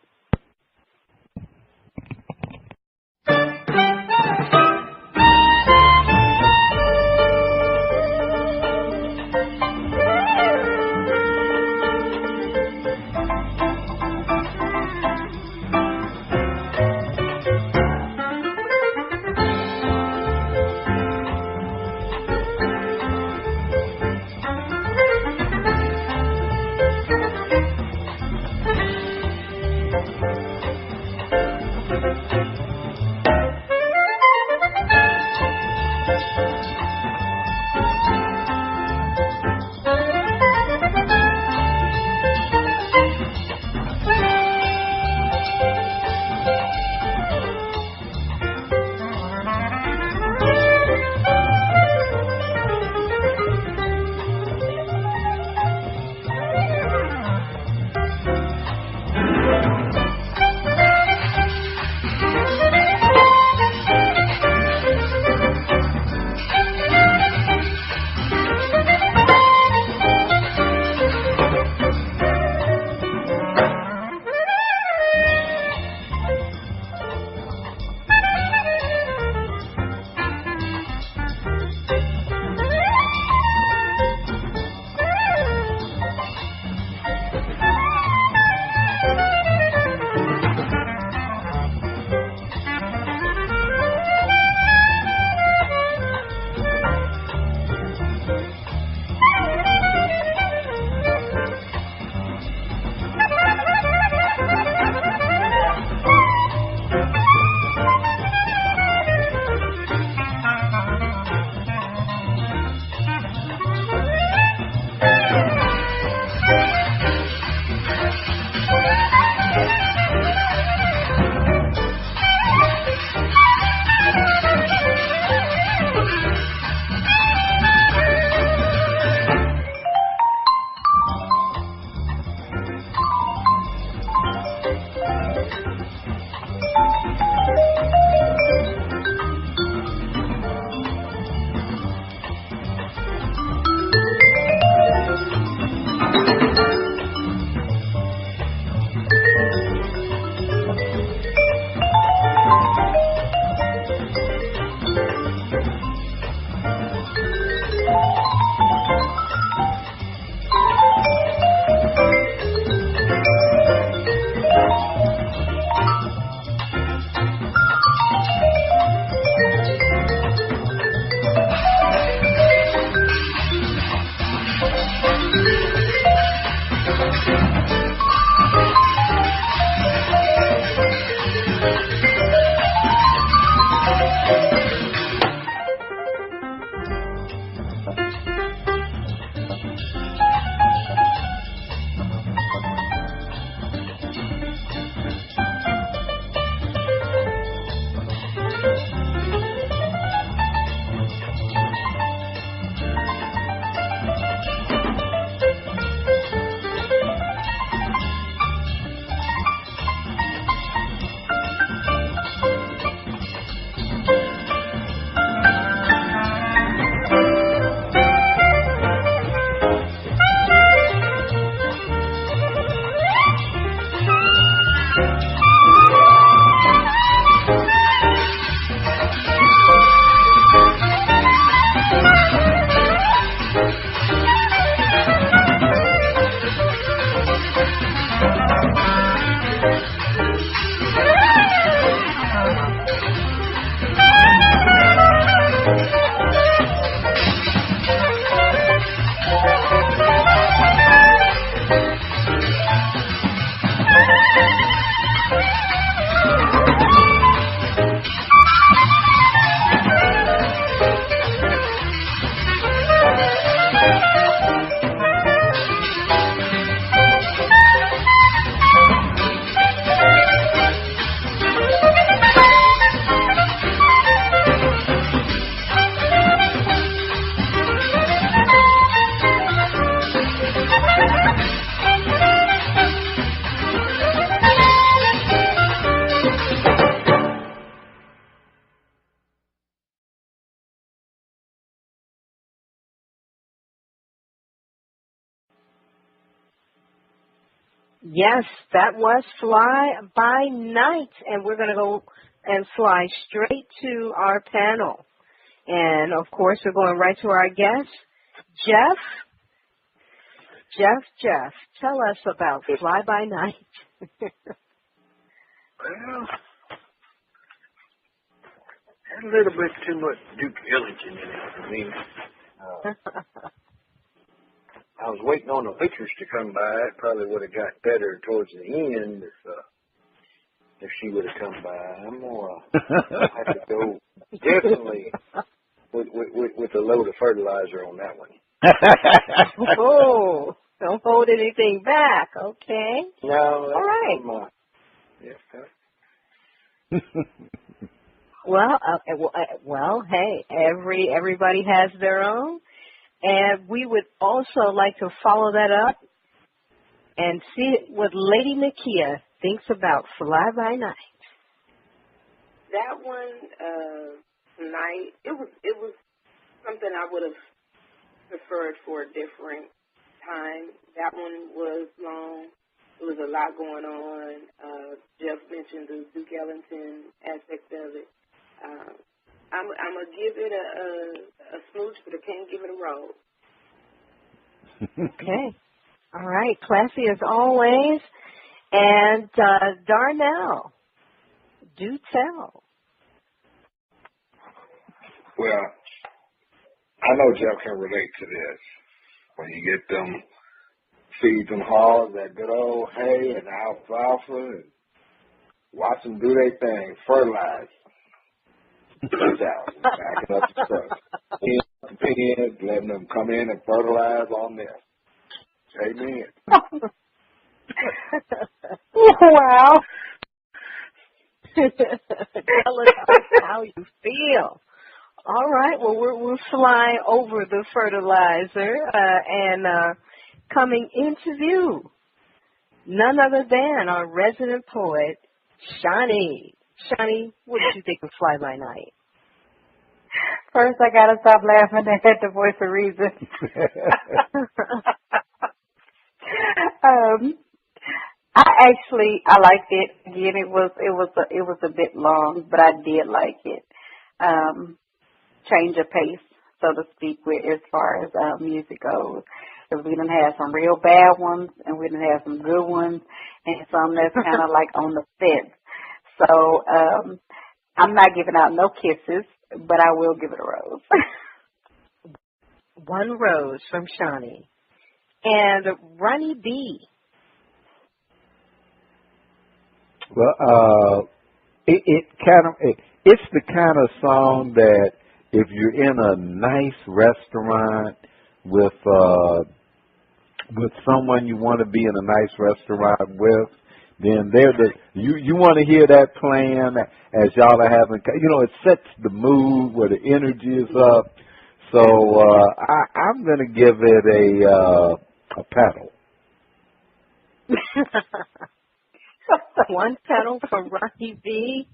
Yes, that was Fly by Night, and we're going to go and fly straight to our panel. And, of course, we're going right to our guest, Jeff. Jeff, tell us about Fly by Night.
Well, had a little bit too much due diligence in it for me. I was waiting on the pictures to come by. It probably would have got better towards the end if she would have come by. I'm more have to go definitely with a load of fertilizer on that one.
Oh, don't hold anything back, okay?
No,
all right.
Yes,
Well, hey, everybody has their own, and we would also like to follow that up and see what Lady Nakia thinks about Fly by Night.
That one night, it was something I would have preferred for a different time. That one was long. There was a lot going on. Jeff mentioned the Duke Ellington aspect of it. I'm going to give it a smooch, but I can't give it a roll.
Okay. All right. Classy as always. And Darnell, do tell.
Well, I know Jeff can relate to this. When you get them, feed them hogs that good old hay and alfalfa and watch them do their thing, fertilize. Out, backing up the truck. The pins, letting them come in and fertilize on there. Amen.
Wow. Tell us how you feel. All right. Well, we'll fly over the fertilizer and coming into view, none other than our resident poet, Shani. Shani, what did you think of Fly by Night?
First, I got to stop laughing at the voice of reason. I liked it. Again, it was a bit long, but I did like it. Change of pace, so to speak, as far as music goes. Because we done had some real bad ones, and we done had some good ones, and some that's kind of like on the fence. So I'm not giving out no kisses, but I will give it a rose.
One rose from Shani. And Ronnie B.
Well, it's the kind of song that if you're in a nice restaurant with someone you want to be in a nice restaurant with, then you want to hear that playing as y'all are having, it sets the mood where the energy is up. So I'm going to give it a pedal.
One pedal from Rocky B.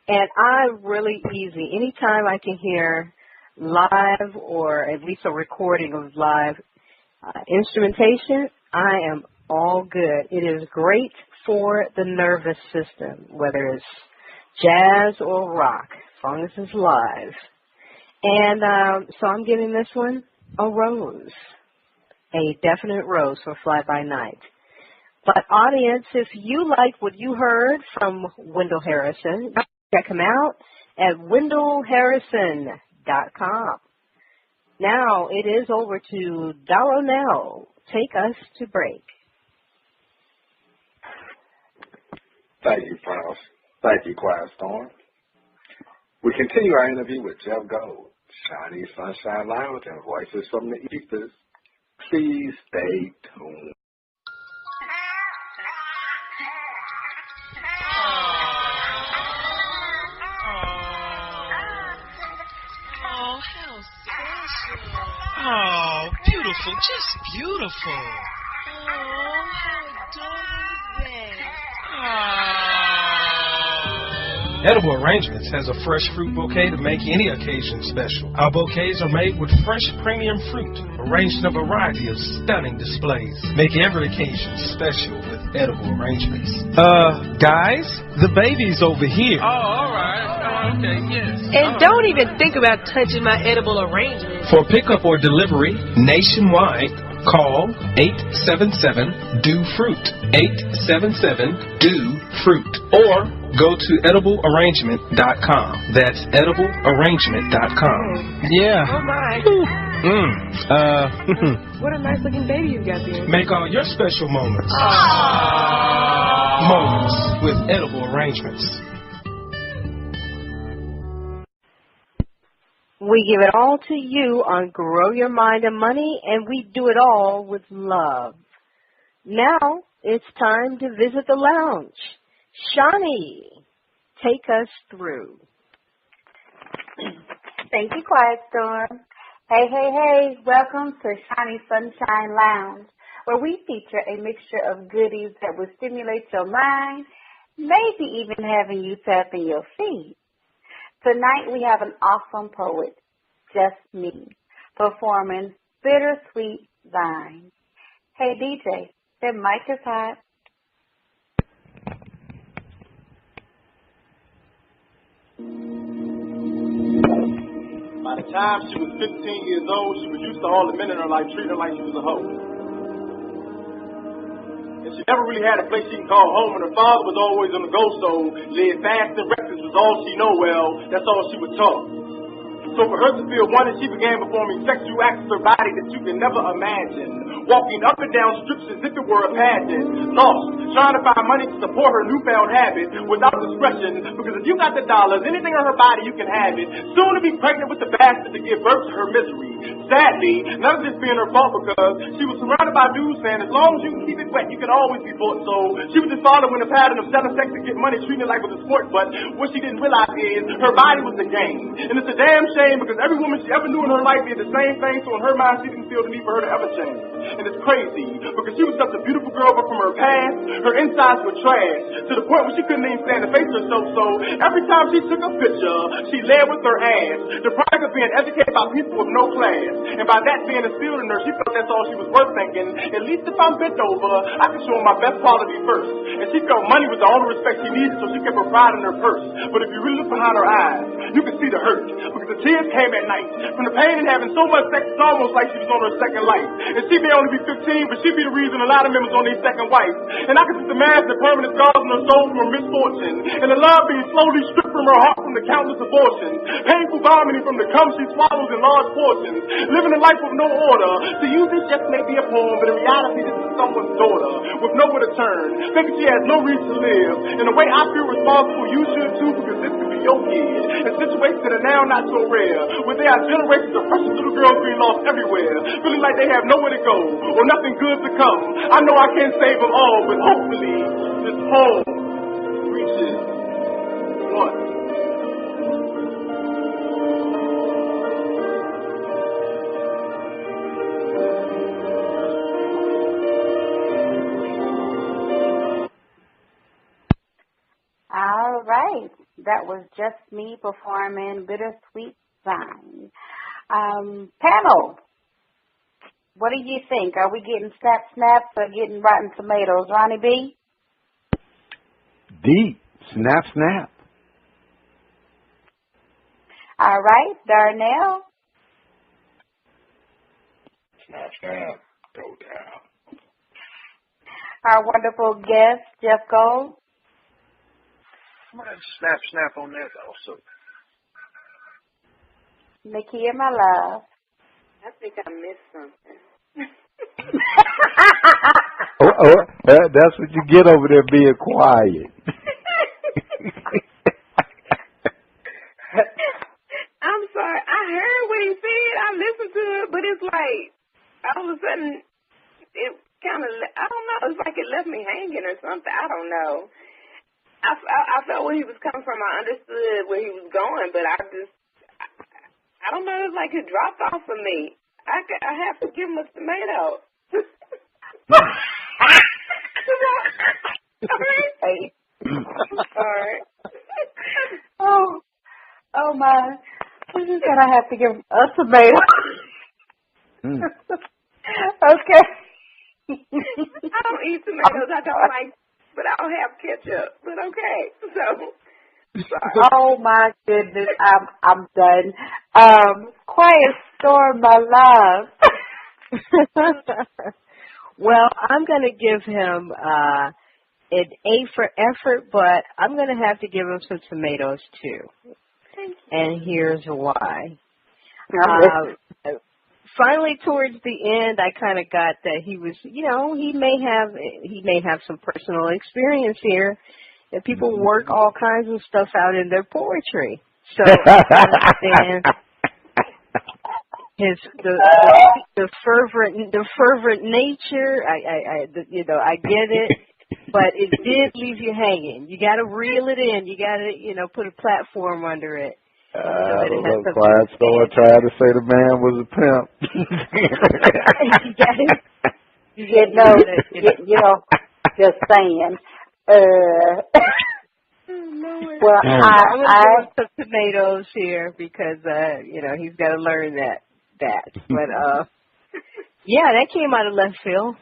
And I'm really easy. Anytime I can hear live or at least a recording of live instrumentation, I am all good. It is great for the nervous system, whether it's jazz or rock, as long as it's live. And so I'm giving this one a rose, a definite rose for Fly By Night. But audience, if you like what you heard from Wendell Harrison, check him out at wendellharrison.com. Now it is over to Darnell. Take us to break.
Thank you, Klaus. Thank you, Quiet Storm. We continue our interview with Jeff Goad, Shiny Sunshine Lounge, and Voices from the Ethers. Please stay tuned.
Oh, beautiful, just beautiful. Oh, how adorable is that?
Edible Arrangements has a fresh fruit bouquet to make any occasion special. Our bouquets are made with fresh premium fruit, arranged in a variety of stunning displays, making every occasion special with edible arrangements. Guys, the baby's over here.
Oh, all right. Oh, okay, yes. And don't even think about touching my edible arrangement.
For pickup or delivery nationwide, call 877-DO-FRUIT, 877-DO-FRUIT, or go to ediblearrangement.com. That's ediblearrangement.com. Yeah.
Oh, my. What a nice looking baby you've got there.
Make all your special moments. Moments with edible arrangements.
We give it all to you on Grow Your Mind and Money, and we do it all with love. Now it's time to visit the lounge. Shawnee, take us through.
Thank you, Quiet Storm. Hey, hey, hey, welcome to Shiny Sunshine Lounge, where we feature a mixture of goodies that will stimulate your mind, maybe even having you tapping your feet. Tonight we have an awesome poet, Just Me, performing Bittersweet Vine. Hey, DJ, that mic is hot.
By the time she was 15 years old, she was used to all the men in her life treating her like she was a hoe. And she never really had a place she can call home, and her father was always on the go, so live fast and reckless was all she know well. That's all she was taught. So for her to feel wanted, she began performing sexual acts with her body that you can never imagine. Walking up and down strips as if it were a pageant. Lost, trying to find money to support her newfound habit without discretion. Because if you got the dollars, anything on her body, you can have it. Soon to be pregnant with the bastard to give birth to her misery. Sadly, none of this being her fault because she was surrounded by dudes saying as long as you can keep it wet, you can always be bought. So she was just following a pattern of selling sex to get money, treating it like it was a sport. But what she didn't realize is her body was the game. And it's a damn shame because every woman she ever knew in her life did the same thing. So in her mind, she didn't feel the need for her to ever change. And it's crazy because she was such a beautiful girl, but from her past, her insides were trash to the point where she couldn't even stand to face herself. So every time she took a picture, she led with her ass. The product of being educated by people with no class. And by that being instilled in her, she felt that's all she was worth thinking. At least if I'm bent over, I can show her my best quality first. And she felt money was the only respect she needed, so she kept her pride in her purse. But if you really look behind her eyes, you can see the hurt. Because the tears came at night. From the pain and having so much sex, it's almost like she was on her second life. And she may only be 15, but she'd be the reason a lot of men was on their second wife. And I can see the mass and permanent scars in her soul from her misfortune. And the love being slowly stripped from her heart from the countless abortions. Painful vomiting from the cum she swallows in large portions. Living a life with no order. To you, this just may be a poem, but in reality, this is someone's daughter with nowhere to turn. Thinking she has no reason to live. In a way, I feel responsible. You should too, because this could be your kid. And situations that are now not so rare, where there are generations of precious little girls being lost everywhere, feeling like they have nowhere to go or nothing good to come. I know I can't save them all, but hopefully this poem reaches one.
All right. That was Just Me performing Bittersweet Vine. Panel, what do you think? Are we getting snaps or getting rotten tomatoes? Ronnie B?
Deep. Snap.
All right. Darnell?
Snap. Go down.
Our wonderful guest, Jeff Goad?
I'm going to snap on that also.
Nakia, my love.
I think I missed something.
That's what you get over there being quiet.
I'm sorry. I heard what he said. I listened to it, but it's like all of a sudden it kind of, I don't know, it's like it left me hanging or something. I don't know. I felt where he was coming from. I understood where he was going, but I don't know. It's like it dropped off of me. I have to give him a tomato. Sorry.
Oh my. She said I have to give him a tomato.
eat tomatoes. I don't like, but I'll have ketchup. But okay, so. Sorry.
Oh my goodness, I'm done. Quiet Storm, my love.
Well, I'm going to give him an A for effort, but I'm going to have to give him some tomatoes too. And here's why. Finally, towards the end, I kind of got that he was, he may have some personal experience here. That people work all kinds of stuff out in their poetry. So I understand the fervent nature. I get it, but it did leave you hanging. You got to reel it in. You got to put a platform under it.
Quiet Storm tried to say the man was a pimp.
Just saying. Well,
I'm going to give him some tomatoes here because, he's got to learn that. But, yeah, that came out of left field.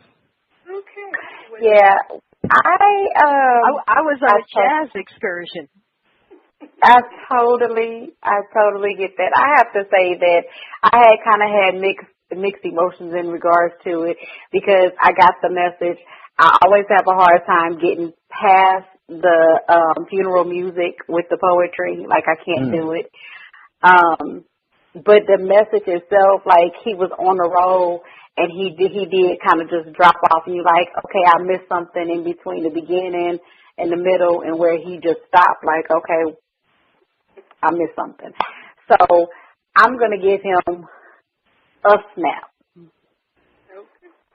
Okay. Yeah,
I was on a jazz excursion.
I totally get that. I have to say that I had mixed emotions in regards to it because I got the message. I always have a hard time getting past the funeral music with the poetry. Like, I can't do it. But the message itself, like, he was on the roll and he did kind of just drop off and you're like, okay, I missed something in between the beginning and the middle and where he just stopped. Like, okay, I missed something. So I'm going to give him a snap.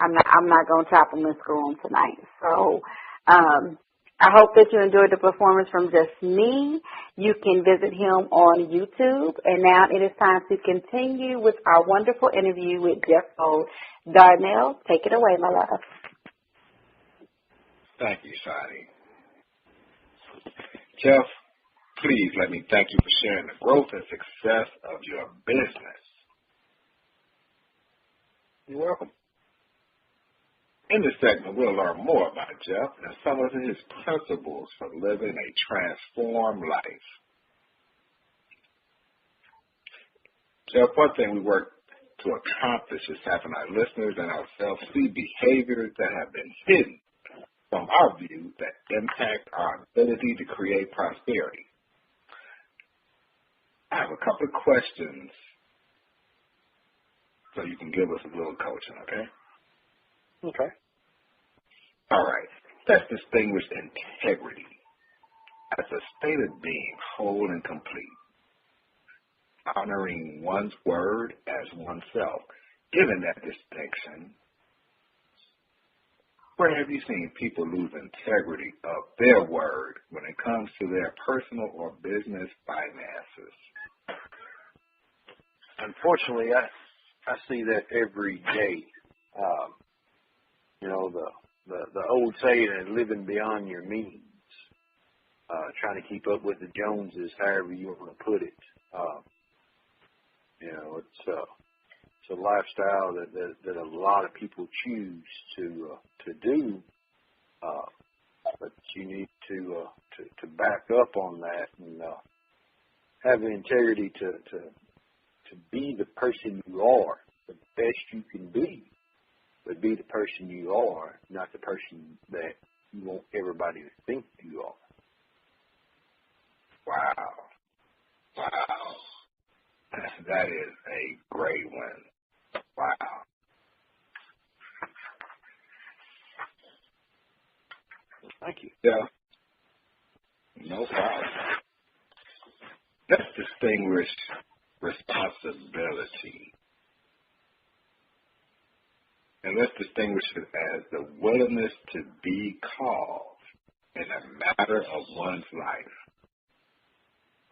I'm not going to chop him and screw him tonight. So I hope that you enjoyed the performance from Just Me. You can visit him on YouTube. And now it is time to continue with our wonderful interview with Jeff Goad. Darnell, take it away, my love.
Thank you, Shadi. Jeff, please let me thank you for sharing the growth and success of your business. You're welcome. In this segment, we'll learn more about Jeff and some of his principles for living a transformed life. Jeff, one thing we work to accomplish is having our listeners and ourselves see behaviors that have been hidden from our view that impact our ability to create prosperity. I have a couple of questions so you can give us a little coaching, okay?
Okay.
All right. Let's distinguish integrity as a state of being whole and complete, honoring one's word as oneself. Given that distinction, where have you seen people lose integrity of their word when it comes to their personal or business finances?
Unfortunately, I see that every day. The old saying of living beyond your means, trying to keep up with the Joneses, however you want to put it. It's a lifestyle that a lot of people choose to do, but you need to back up on that and have the integrity to be the person you are, the best you can be. But be the person you are, not the person that you want everybody to think you are.
Wow. That is a great one. Wow.
Thank you.
Yeah. No problem. Let's distinguish responsibility. And let's distinguish it as the willingness to be called in a matter of one's life.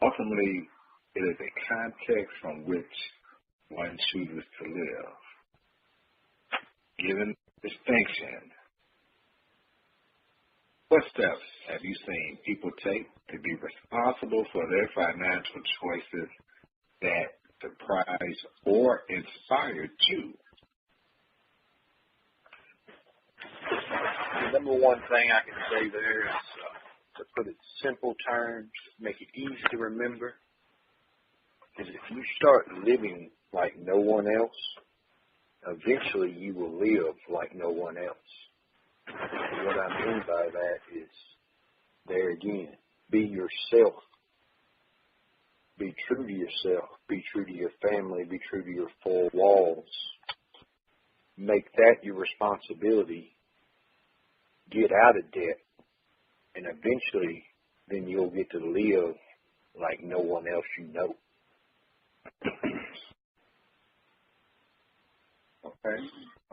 Ultimately, it is a context from which one chooses to live. Given distinction, what steps have you seen people take to be responsible for their financial choices that surprised or inspired you?
the number one thing I can say there is to put it in simple terms, make it easy to remember, is if you start living like no one else, eventually you will live like no one else. And what I mean by that is, there again, be yourself. Be true to yourself. Be true to your family. Be true to your four walls. Make that your responsibility. Get out of debt. And eventually, then you'll get to live like no one else you know.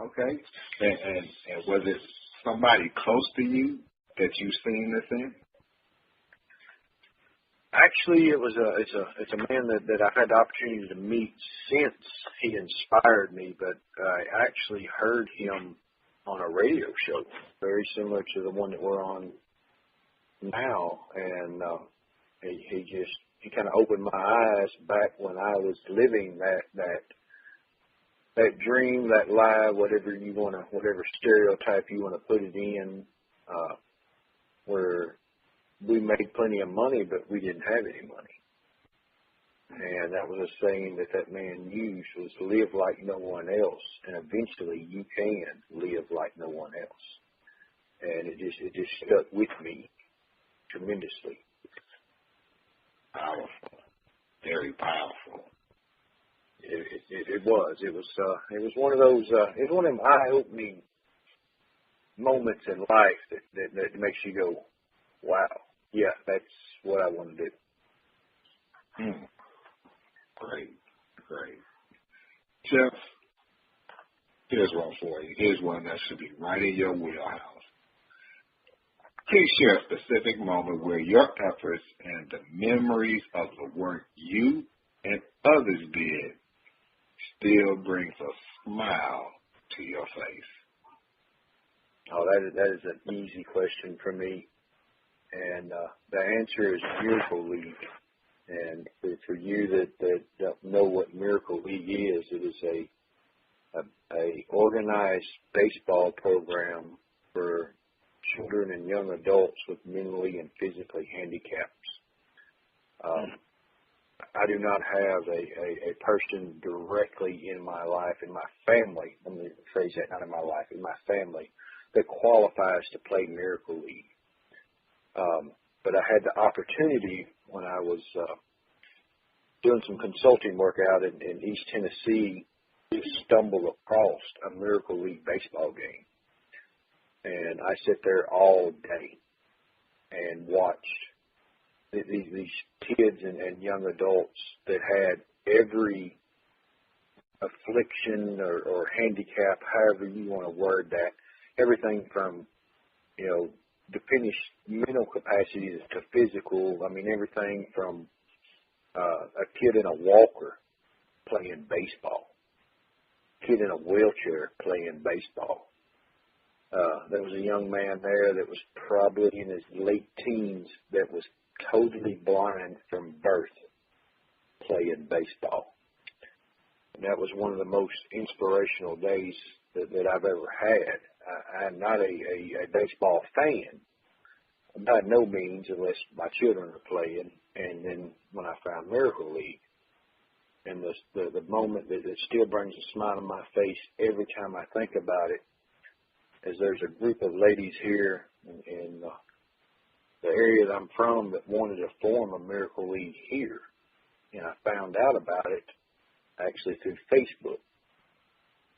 Okay. And was it somebody close to you that you've seen this in?
Actually, it's a man that I've had the opportunity to meet since he inspired me, but I actually heard him on a radio show, very similar to the one that we're on now, and he kind of opened my eyes back when I was living that dream, that lie, whatever stereotype you want to put it in, where we made plenty of money, but we didn't have any money. And that was a saying that man used, was live like no one else, and eventually you can live like no one else. And it just stuck with me tremendously.
Powerful. Very powerful.
It was one of those, it was one of them eye-opening moments in life that makes you go, wow, yeah, that's what I want to do.
Great. Jeff, here's one for you. Here's one that should be right in your wheelhouse. Please share a specific moment where your efforts and the memories of the work you and others did still brings a smile to your face.
Oh, that is an easy question for me. And the answer is Miracle League. And for you that don't know what Miracle League is, it is a organized baseball program for children and young adults with mentally and physically handicaps. I do not have a person directly in my life, in my family, let me phrase that, not in my life, in my family, that qualifies to play Miracle League. But I had the opportunity when I was doing some consulting work out in East Tennessee to stumble across a Miracle League baseball game. And I sit there all day and watched these kids and young adults that had every affliction or handicap, however you want to word that, everything from, diminished mental capacities to physical. I mean, everything from a kid in a walker playing baseball, kid in a wheelchair playing baseball. There was a young man there that was probably in his late teens that was totally blind from birth playing baseball. And that was one of the most inspirational days that I've ever had. I'm not a baseball fan, by no means, unless my children are playing. And then when I found Miracle League, and the moment that still brings a smile on my face every time I think about it, is there's a group of ladies here in the area that I'm from that wanted to form a Miracle League here. And I found out about it actually through Facebook.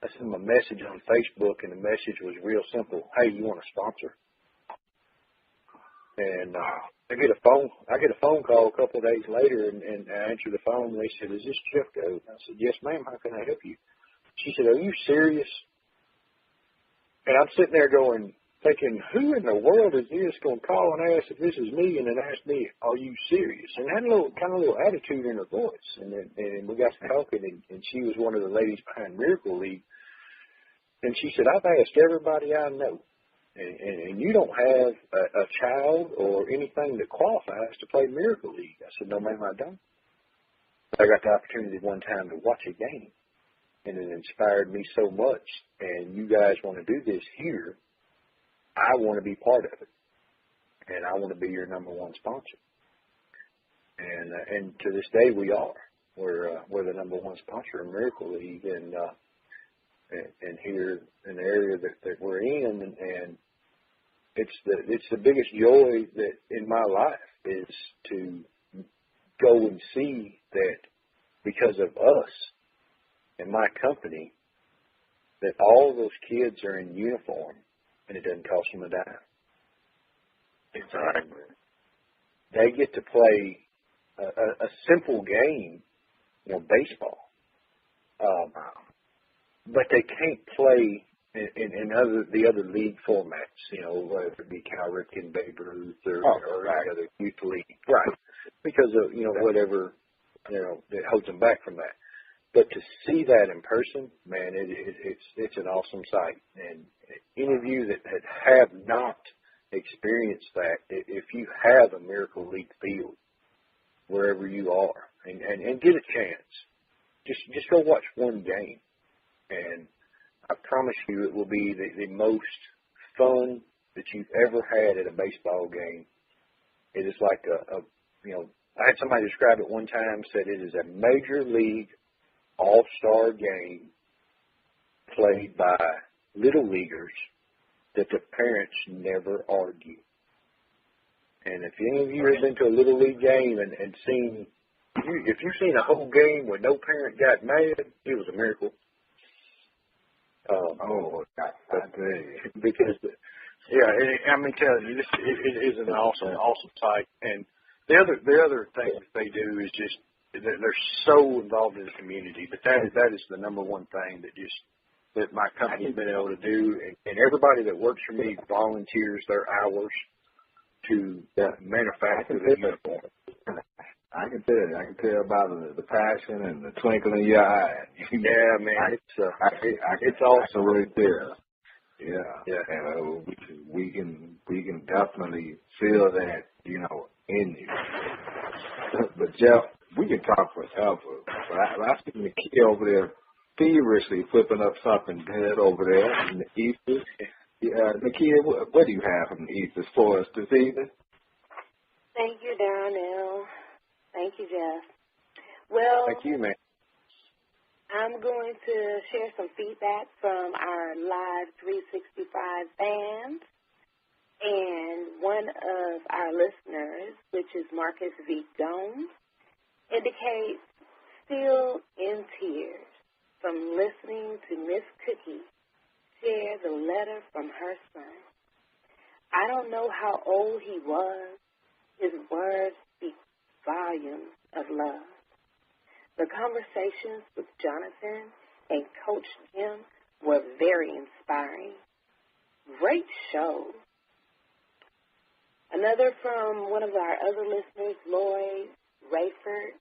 I sent them a message on Facebook, and the message was real simple. Hey, you want a sponsor? And I get a phone call a couple of days later, and I answered the phone, and they said, is this Jeff Goad? I said, yes, ma'am, how can I help you? She said, are you serious? And I'm sitting there thinking, who in the world is this going to call and ask if this is me, and then ask me, are you serious? And had a little attitude in her voice. And we got to talking, and she was one of the ladies behind Miracle League. And she said, I've asked everybody I know, and you don't have a child or anything that qualifies to play Miracle League. I said, no, ma'am, I don't. But I got the opportunity one time to watch a game, and it inspired me so much. And you guys want to do this here, I want to be part of it, and I want to be your number one sponsor. And to this day we are. We're the number one sponsor of Miracle League, and here in the area that we're in, and it's the biggest joy that in my life is to go and see that because of us and my company, that all of those kids are in uniform and it doesn't cost them a dime. Exactly. They get to play a simple game, baseball. But they can't play in the other league formats, whether it be Cal Ripken, Babe Ruth, or any other youth league. Right. Because of, whatever, that holds them back from that. But to see that in person, man, it's an awesome sight. And any of you that have not experienced that, if you have a Miracle League field, wherever you are, and get a chance, just go watch one game. And I promise you it will be the most fun that you've ever had at a baseball game. It is like I had somebody describe it one time, said it is a major league all-star game played by little leaguers that the parents never argue. And if any of you have been to a little league game and seen, if you've seen a whole game where no parent got mad, it was a miracle. Because, I'm telling you, it is an awesome sight. And the other thing that they do is just they're so involved in the community. But that is the number one thing that my company's been able to do, and everybody that works for me volunteers their hours to manufacture the uniform.
I can tell about the passion and the twinkle in your eye.
Yeah, man,
it's also right there. Yeah. And we can definitely feel that, in you. But Jeff, we can talk forever. But I see the kid over there feverishly flipping up something good over there in the Eastern. Nakia, what do you have from the East as far as this evening?
Thank you, Darnell. Thank you, Jeff. Well,
thank you, man.
I'm going to share some feedback from our live 365 fans. And one of our listeners, which is Marcus V. Gomes, indicates still in tears from listening to Miss Cookie share the letter from her son. I don't know how old he was. His words speak volumes of love. The conversations with Jonathan and Coach Jim were very inspiring. Great show. Another from one of our other listeners, Lloyd Rayford,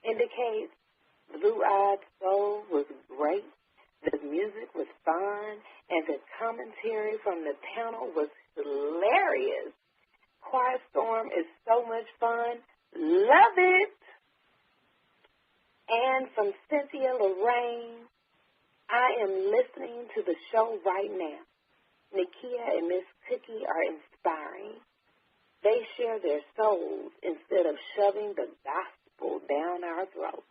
indicates Blue-Eyed Soul was great. The music was fun, and the commentary from the panel was hilarious. Quiet Storm is so much fun. Love it. And from Cynthia Lorraine, I am listening to the show right now. Nakia and Miss Cookie are inspiring. They share their souls instead of shoving the gospel down our throats.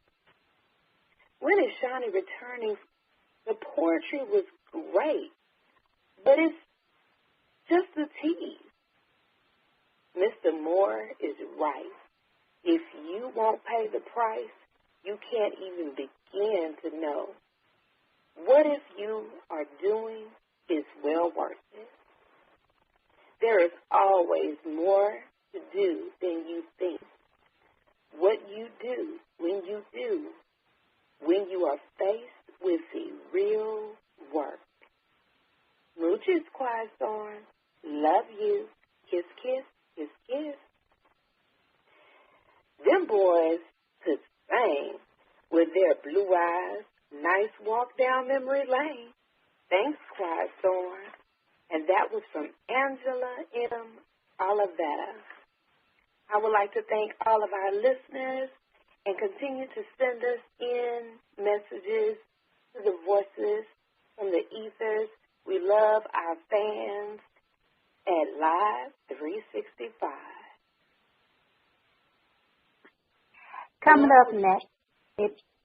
When is Shawnee returning? The poetry was great, but it's just a tease. Mr. Moore is right. If you won't pay the price, you can't even begin to know. What if you are doing is well worth it? There is always more to do than you think. What you do, when you are faced with the real work. Smooch's Quiet Storm, love you, kiss, kiss, kiss, kiss. Them boys could sing with their blue eyes. Nice walk down memory lane. Thanks, Quiet Storm. And that was from Angela M. Olivetta. I would like to thank all of our listeners and continue to send us in messages to the voices from the ethers. We love our fans. at Live 365.
Coming up next,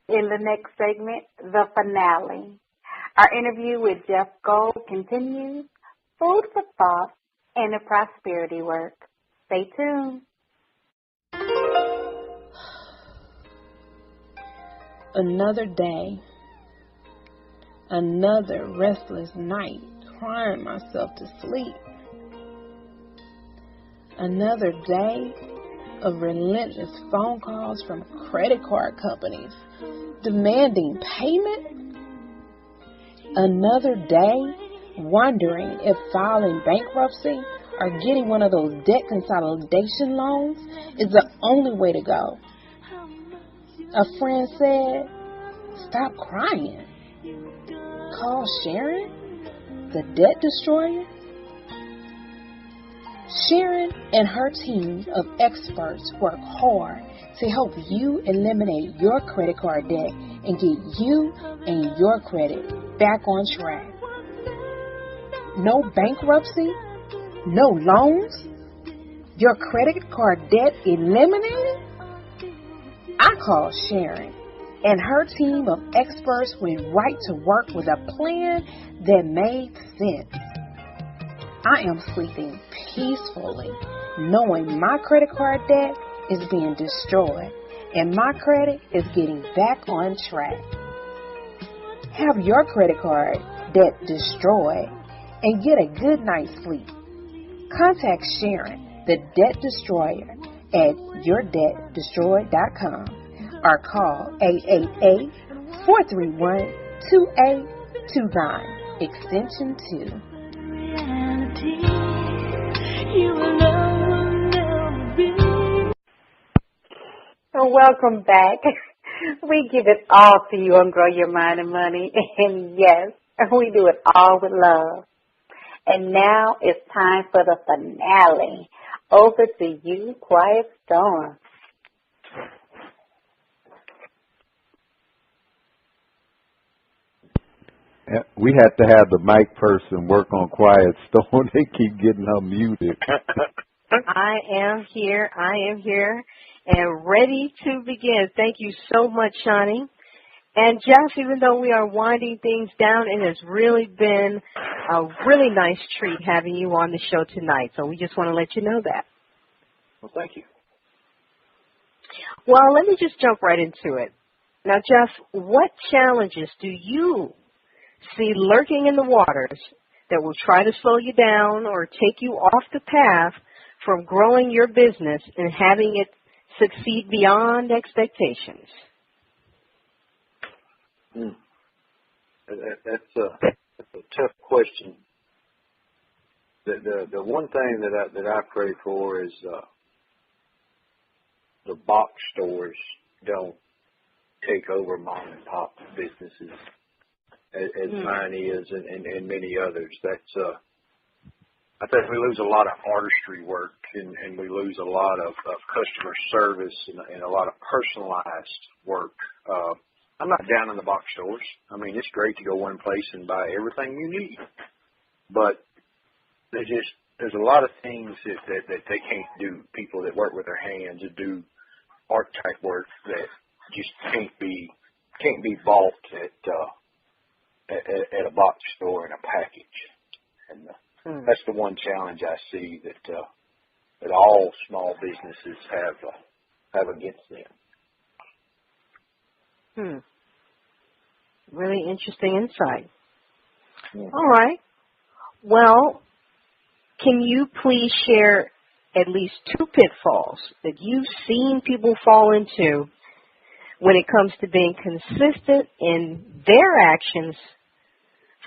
in the next segment, the finale. Our interview with Jeff Goad continues. Food for thought and the prosperity work. Stay tuned.
Another day, another restless night, crying myself to sleep. Another day of relentless phone calls from credit card companies demanding payment. Another day wondering if filing bankruptcy or getting one of those debt consolidation loans is the only way to go. A friend said, "Stop crying. Call Sharon, the debt destroyer." Sharon and her team of experts work hard to help you eliminate your credit card debt and get you and your credit back on track. No bankruptcy? No loans? Your credit card debt eliminated? I called Sharon, and her team of experts went right to work with a plan that made sense. I am sleeping peacefully, knowing my credit card debt is being destroyed and my credit is getting back on track. Have your credit card debt destroyed and get a good night's sleep. Contact Sharon, the debt destroyer, at yourdebtdestroyed.com or call 888-431-2829, extension 2.
Welcome back. We give it all to you on Grow Your Mind and Money. And yes, we do it all with love. And now it's time for the finale. Over to you, Quiet Storm.
We had to have the mic person work on Quiet Storm. They keep getting her muted.
I am here, and ready to begin. Thank you so much, Shani. And Jeff, even though we are winding things down, it has really been a really nice treat having you on the show tonight. So we just want to let you know that.
Well, thank you.
Well, let me just jump right into it. Now, Jeff, what challenges do you see lurking in the waters that will try to slow you down or take you off the path from growing your business and having it succeed beyond expectations?
That's a tough question. The one thing that I pray for is the box stores don't take over mom and pop businesses as mine is and many others. That's I think we lose a lot of artistry work and we lose a lot of customer service and a lot of personalized work. I'm not down in the box stores. I mean, it's great to go one place and buy everything you need, but there's a lot of things that they can't do. People that work with their hands and do art type work that just can't be bought at a box store in a package. And that's the one challenge I see that all small businesses have against them.
Really interesting insight. Yeah. All right. Well, can you please share at least 2 pitfalls that you've seen people fall into when it comes to being consistent in their actions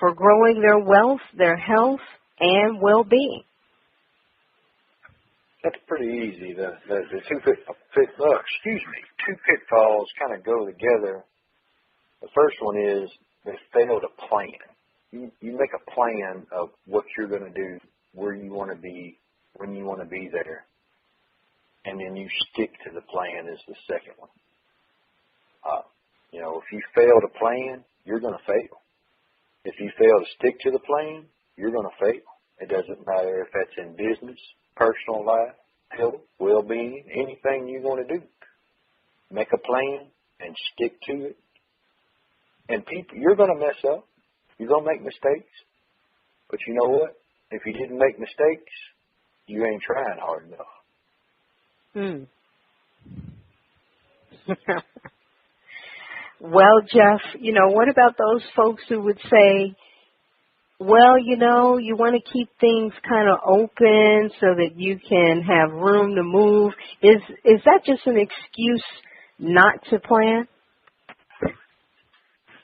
for growing their wealth, their health, and well-being?
That's pretty easy. The 2 pitfalls kind of go together. The first one is they fail to plan. You make a plan of what you're going to do, where you want to be, when you want to be there, and then you stick to the plan is the second one. If you fail to plan, you're going to fail. If you fail to stick to the plan, you're going to fail. It doesn't matter if that's in business, personal life, health, well-being, anything you want to do. Make a plan and stick to it. And people, you're going to mess up. You're going to make mistakes. But you know what? If you didn't make mistakes, you ain't trying hard enough.
Well, Jeff, what about those folks who would say, well, you want to keep things kind of open so that you can have room to move. Is that just an excuse not to plan?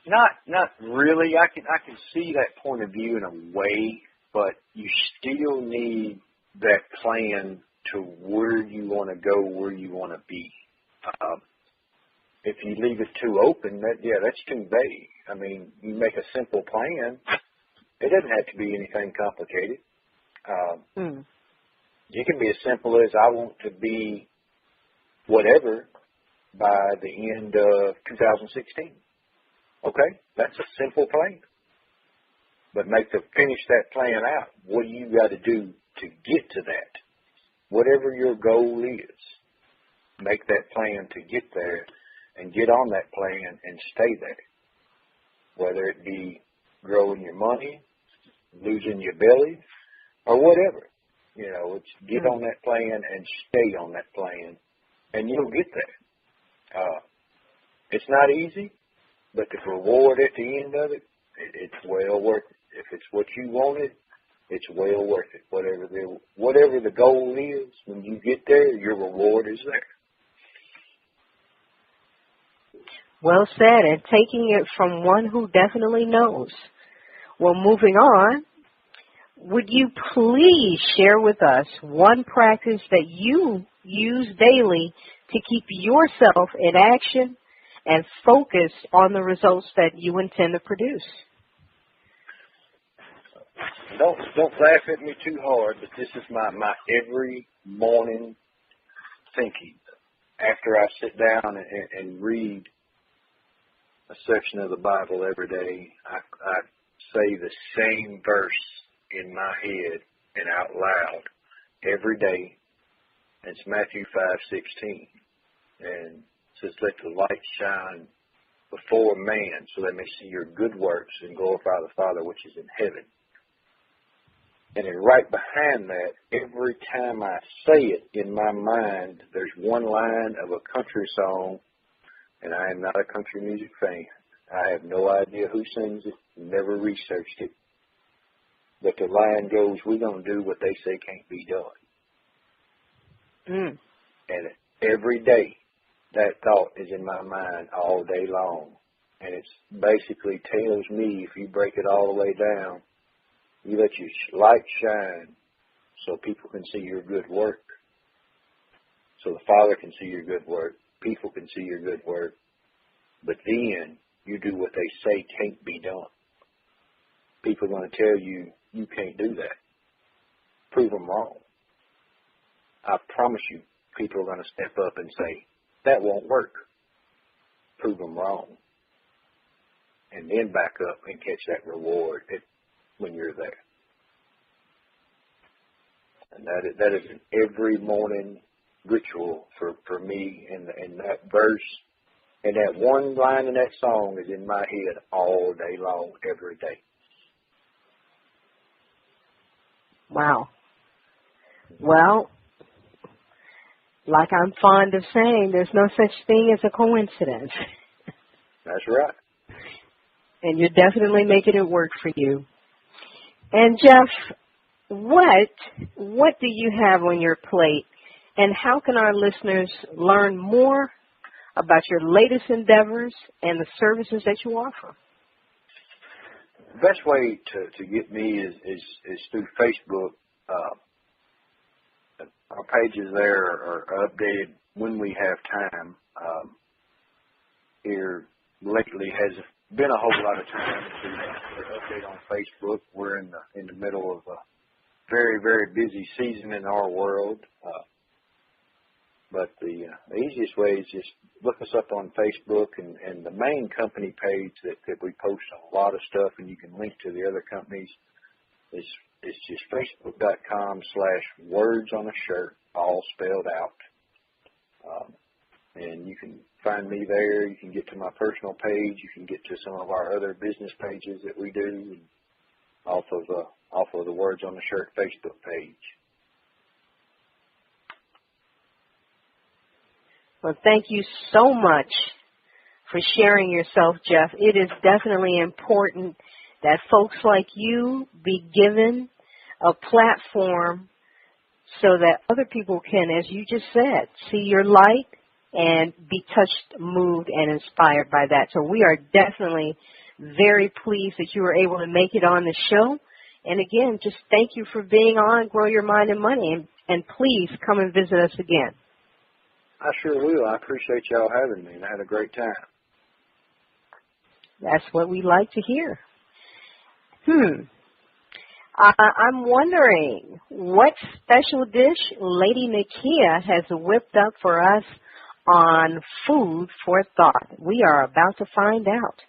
Not really. I can see that point of view in a way, but you still need that plan to where you want to go, where you want to be. If you leave it too open, that's too vague. I mean, you make a simple plan. It doesn't have to be anything complicated. It can be as simple as I want to be whatever by the end of 2016. Okay, that's a simple plan. But finish that plan out. What do you got to do to get to that? Whatever your goal is, make that plan to get there and get on that plan and stay there. Whether it be growing your money, losing your belly, or whatever. It's get on that plan and stay on that plan, and you'll get there. It's not easy, but the reward at the end of it, it's well worth it. If it's what you wanted, it's well worth it. Whatever the goal is, when you get there, your reward is there.
Well said, and taking it from one who definitely knows. Well, moving on, would you please share with us one practice that you use daily to keep yourself in action and focus on the results that you intend to produce?
Don't laugh at me too hard, but this is my every morning thinking. After I sit down and read a section of the Bible every day, I say the same verse in my head and out loud every day. It's Matthew 5:16, and it says, "Let the light shine before man, so they may see your good works and glorify the Father which is in heaven." And then right behind that, every time I say it in my mind, there's one line of a country song, and I am not a country music fan. I have no idea who sings it, never researched it. But the line goes, "We're going to do what they say can't be done." And every day, that thought is in my mind all day long. And it basically tells me, if you break it all the way down, you let your light shine so people can see your good work. So the Father can see your good work. People can see your good work. But then you do what they say can't be done. People are going to tell you, you can't do that. Prove them wrong. I promise you, people are going to step up and say, that won't work. Prove them wrong. And then back up and catch that reward when you're there. And that is an every morning ritual for me. And that verse and that one line in that song is in my head all day long, every day.
Wow. Well, like I'm fond of saying, there's no such thing as a coincidence.
That's right.
And you're definitely making it work for you. And Jeff, what do you have on your plate, and how can our listeners learn more about your latest endeavors and the services that you offer?
The best way to get me is through Facebook. Our pages there are updated when we have time. Here lately has been a whole lot of time to update on Facebook. We're in the middle of a very, very busy season in our world. But the easiest way is just look us up on Facebook, and the main company page that we post a lot of stuff, and you can link to the other companies, is It's just facebook.com/wordsonashirt, all spelled out. And you can find me there. You can get to my personal page. You can get to some of our other business pages that we do, off of the Words on the Shirt Facebook page.
Well, thank you so much for sharing yourself, Jeff. It is definitely important that folks like you be given a platform so that other people can, as you just said, see your light and be touched, moved, and inspired by that. So we are definitely very pleased that you were able to make it on the show. And again, just thank you for being on Grow Your Mind and Money. And please come and visit us again.
I sure will. I appreciate y'all having me, and I had a great time.
That's what we like to hear. I'm wondering what special dish Lady Nakia has whipped up for us on Food for Thought. We are about to find out.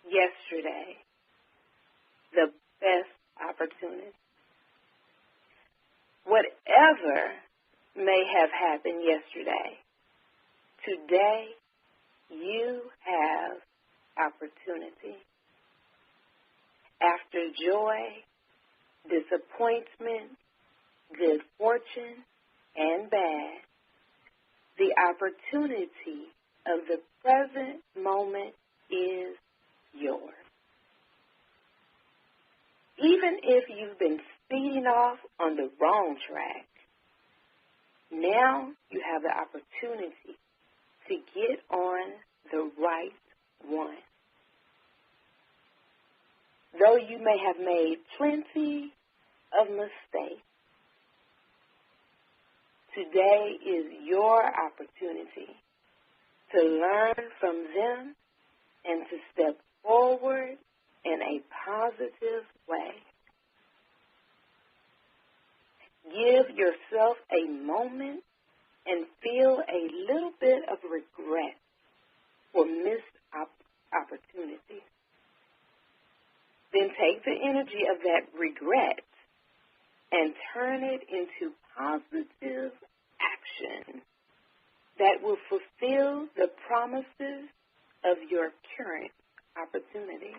Yesterday, the best opportunity. Whatever may have happened yesterday, today you have opportunity. After joy, disappointment, good fortune, and bad, the opportunity of the present moment is yours. Even if you've been speeding off on the wrong track, now you have the opportunity to get on the right one. Though you may have made plenty of mistakes, today is your opportunity to learn from them and to step forward in a positive way. Give yourself a moment and feel a little bit of regret for missed opportunities. Then take the energy of that regret and turn it into positive action that will fulfill the promises of your current opportunity.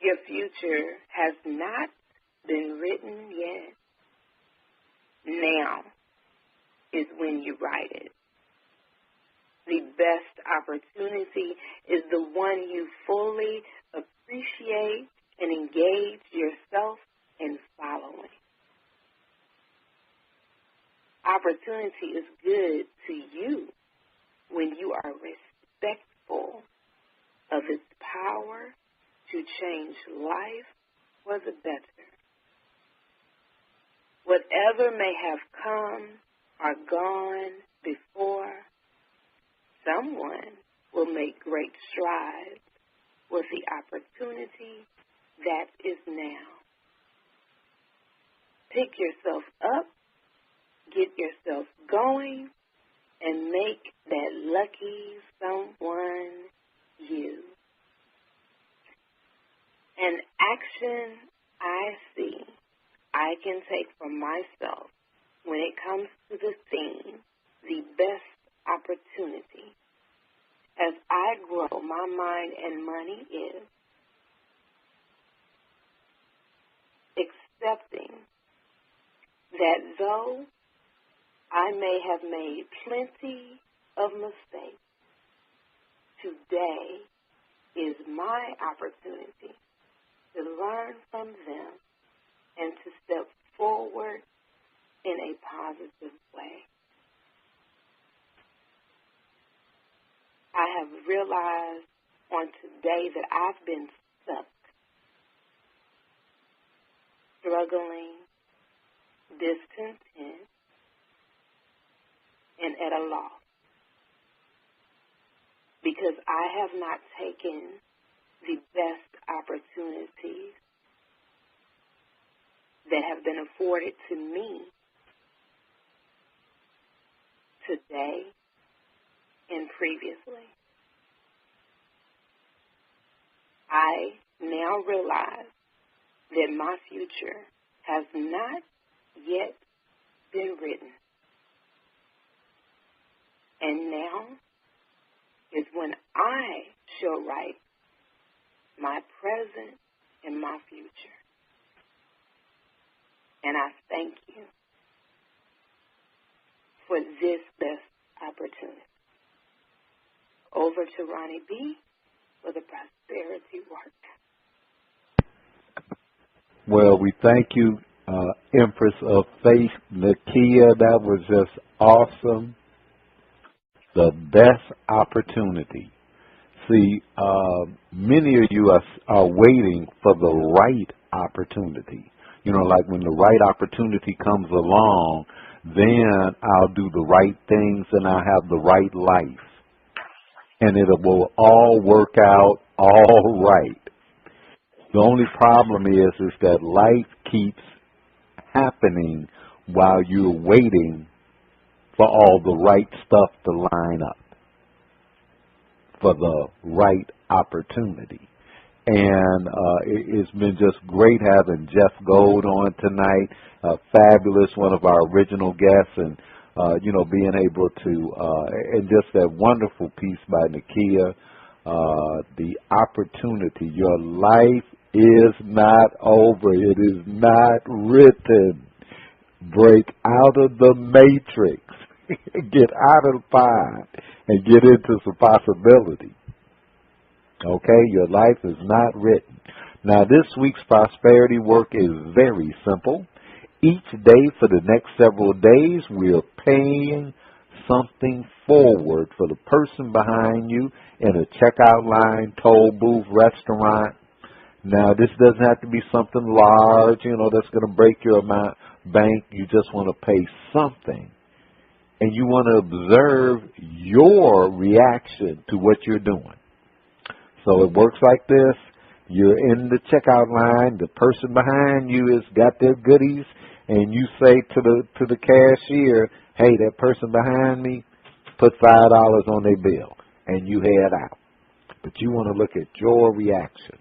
Your future has not been written yet. Now is when you write it. The best opportunity is the one you fully appreciate and engage yourself in following. Opportunity is good to you when you are respectful of its power to change life for the better. Whatever may have come or gone before, someone will make great strides with the opportunity that is now. Pick yourself up, get yourself going, and make that lucky someone you. An action I see I can take for myself when it comes to the theme, the best opportunity, as I grow my mind and money is accepting that though I may have made plenty of mistakes, today is my opportunity to learn from them and to step forward in a positive way. I have realized on today that I've been stuck, struggling, discontent, and at a loss because I have not taken the best opportunities that have been afforded to me today and previously. I now realize that my future has not yet been written. And now is when I shall write my present and my future. And I thank you for this best opportunity. Over to Ronnie B. for the prosperity work.
Well, we thank you, Empress of Faith, Nakia. That was just awesome. The best opportunity. See, many of you are waiting for the right opportunity. You know, like when the right opportunity comes along, then I'll do the right things and I'll have the right life. And it will all work out all right. The only problem is that life keeps happening while you're waiting for all the right stuff to line up, for the right opportunity. And it's been just great having Jeff Goad on tonight, fabulous, one of our original guests, and being able to, and just that wonderful piece by Nakia, the opportunity. Your life is not over. It is not written. Break out of the matrix. Get out of the pod and get into some possibility. Okay, your life is not written. Now, this week's prosperity work is very simple. Each day for the next several days, we are paying something forward for the person behind you in a checkout line, toll booth, restaurant. Now, this doesn't have to be something large, that's going to break your bank. You just want to pay something. And you want to observe your reaction to what you're doing. So it works like this. You're in the checkout line. The person behind you has got their goodies, and you say to the cashier, "Hey, that person behind me, put $5 on their bill," and you head out. But you want to look at your reaction,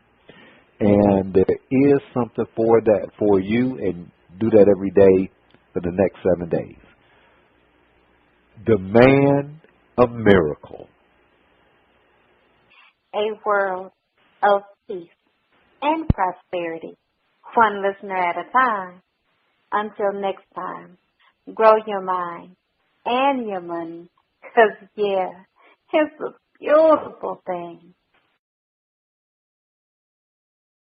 and there is something for that for you, and do that every day for the next 7 days. Demand a miracle.
A world of peace and prosperity, one listener at a time. Until next time, grow your mind and your money, because, yeah, it's a beautiful thing.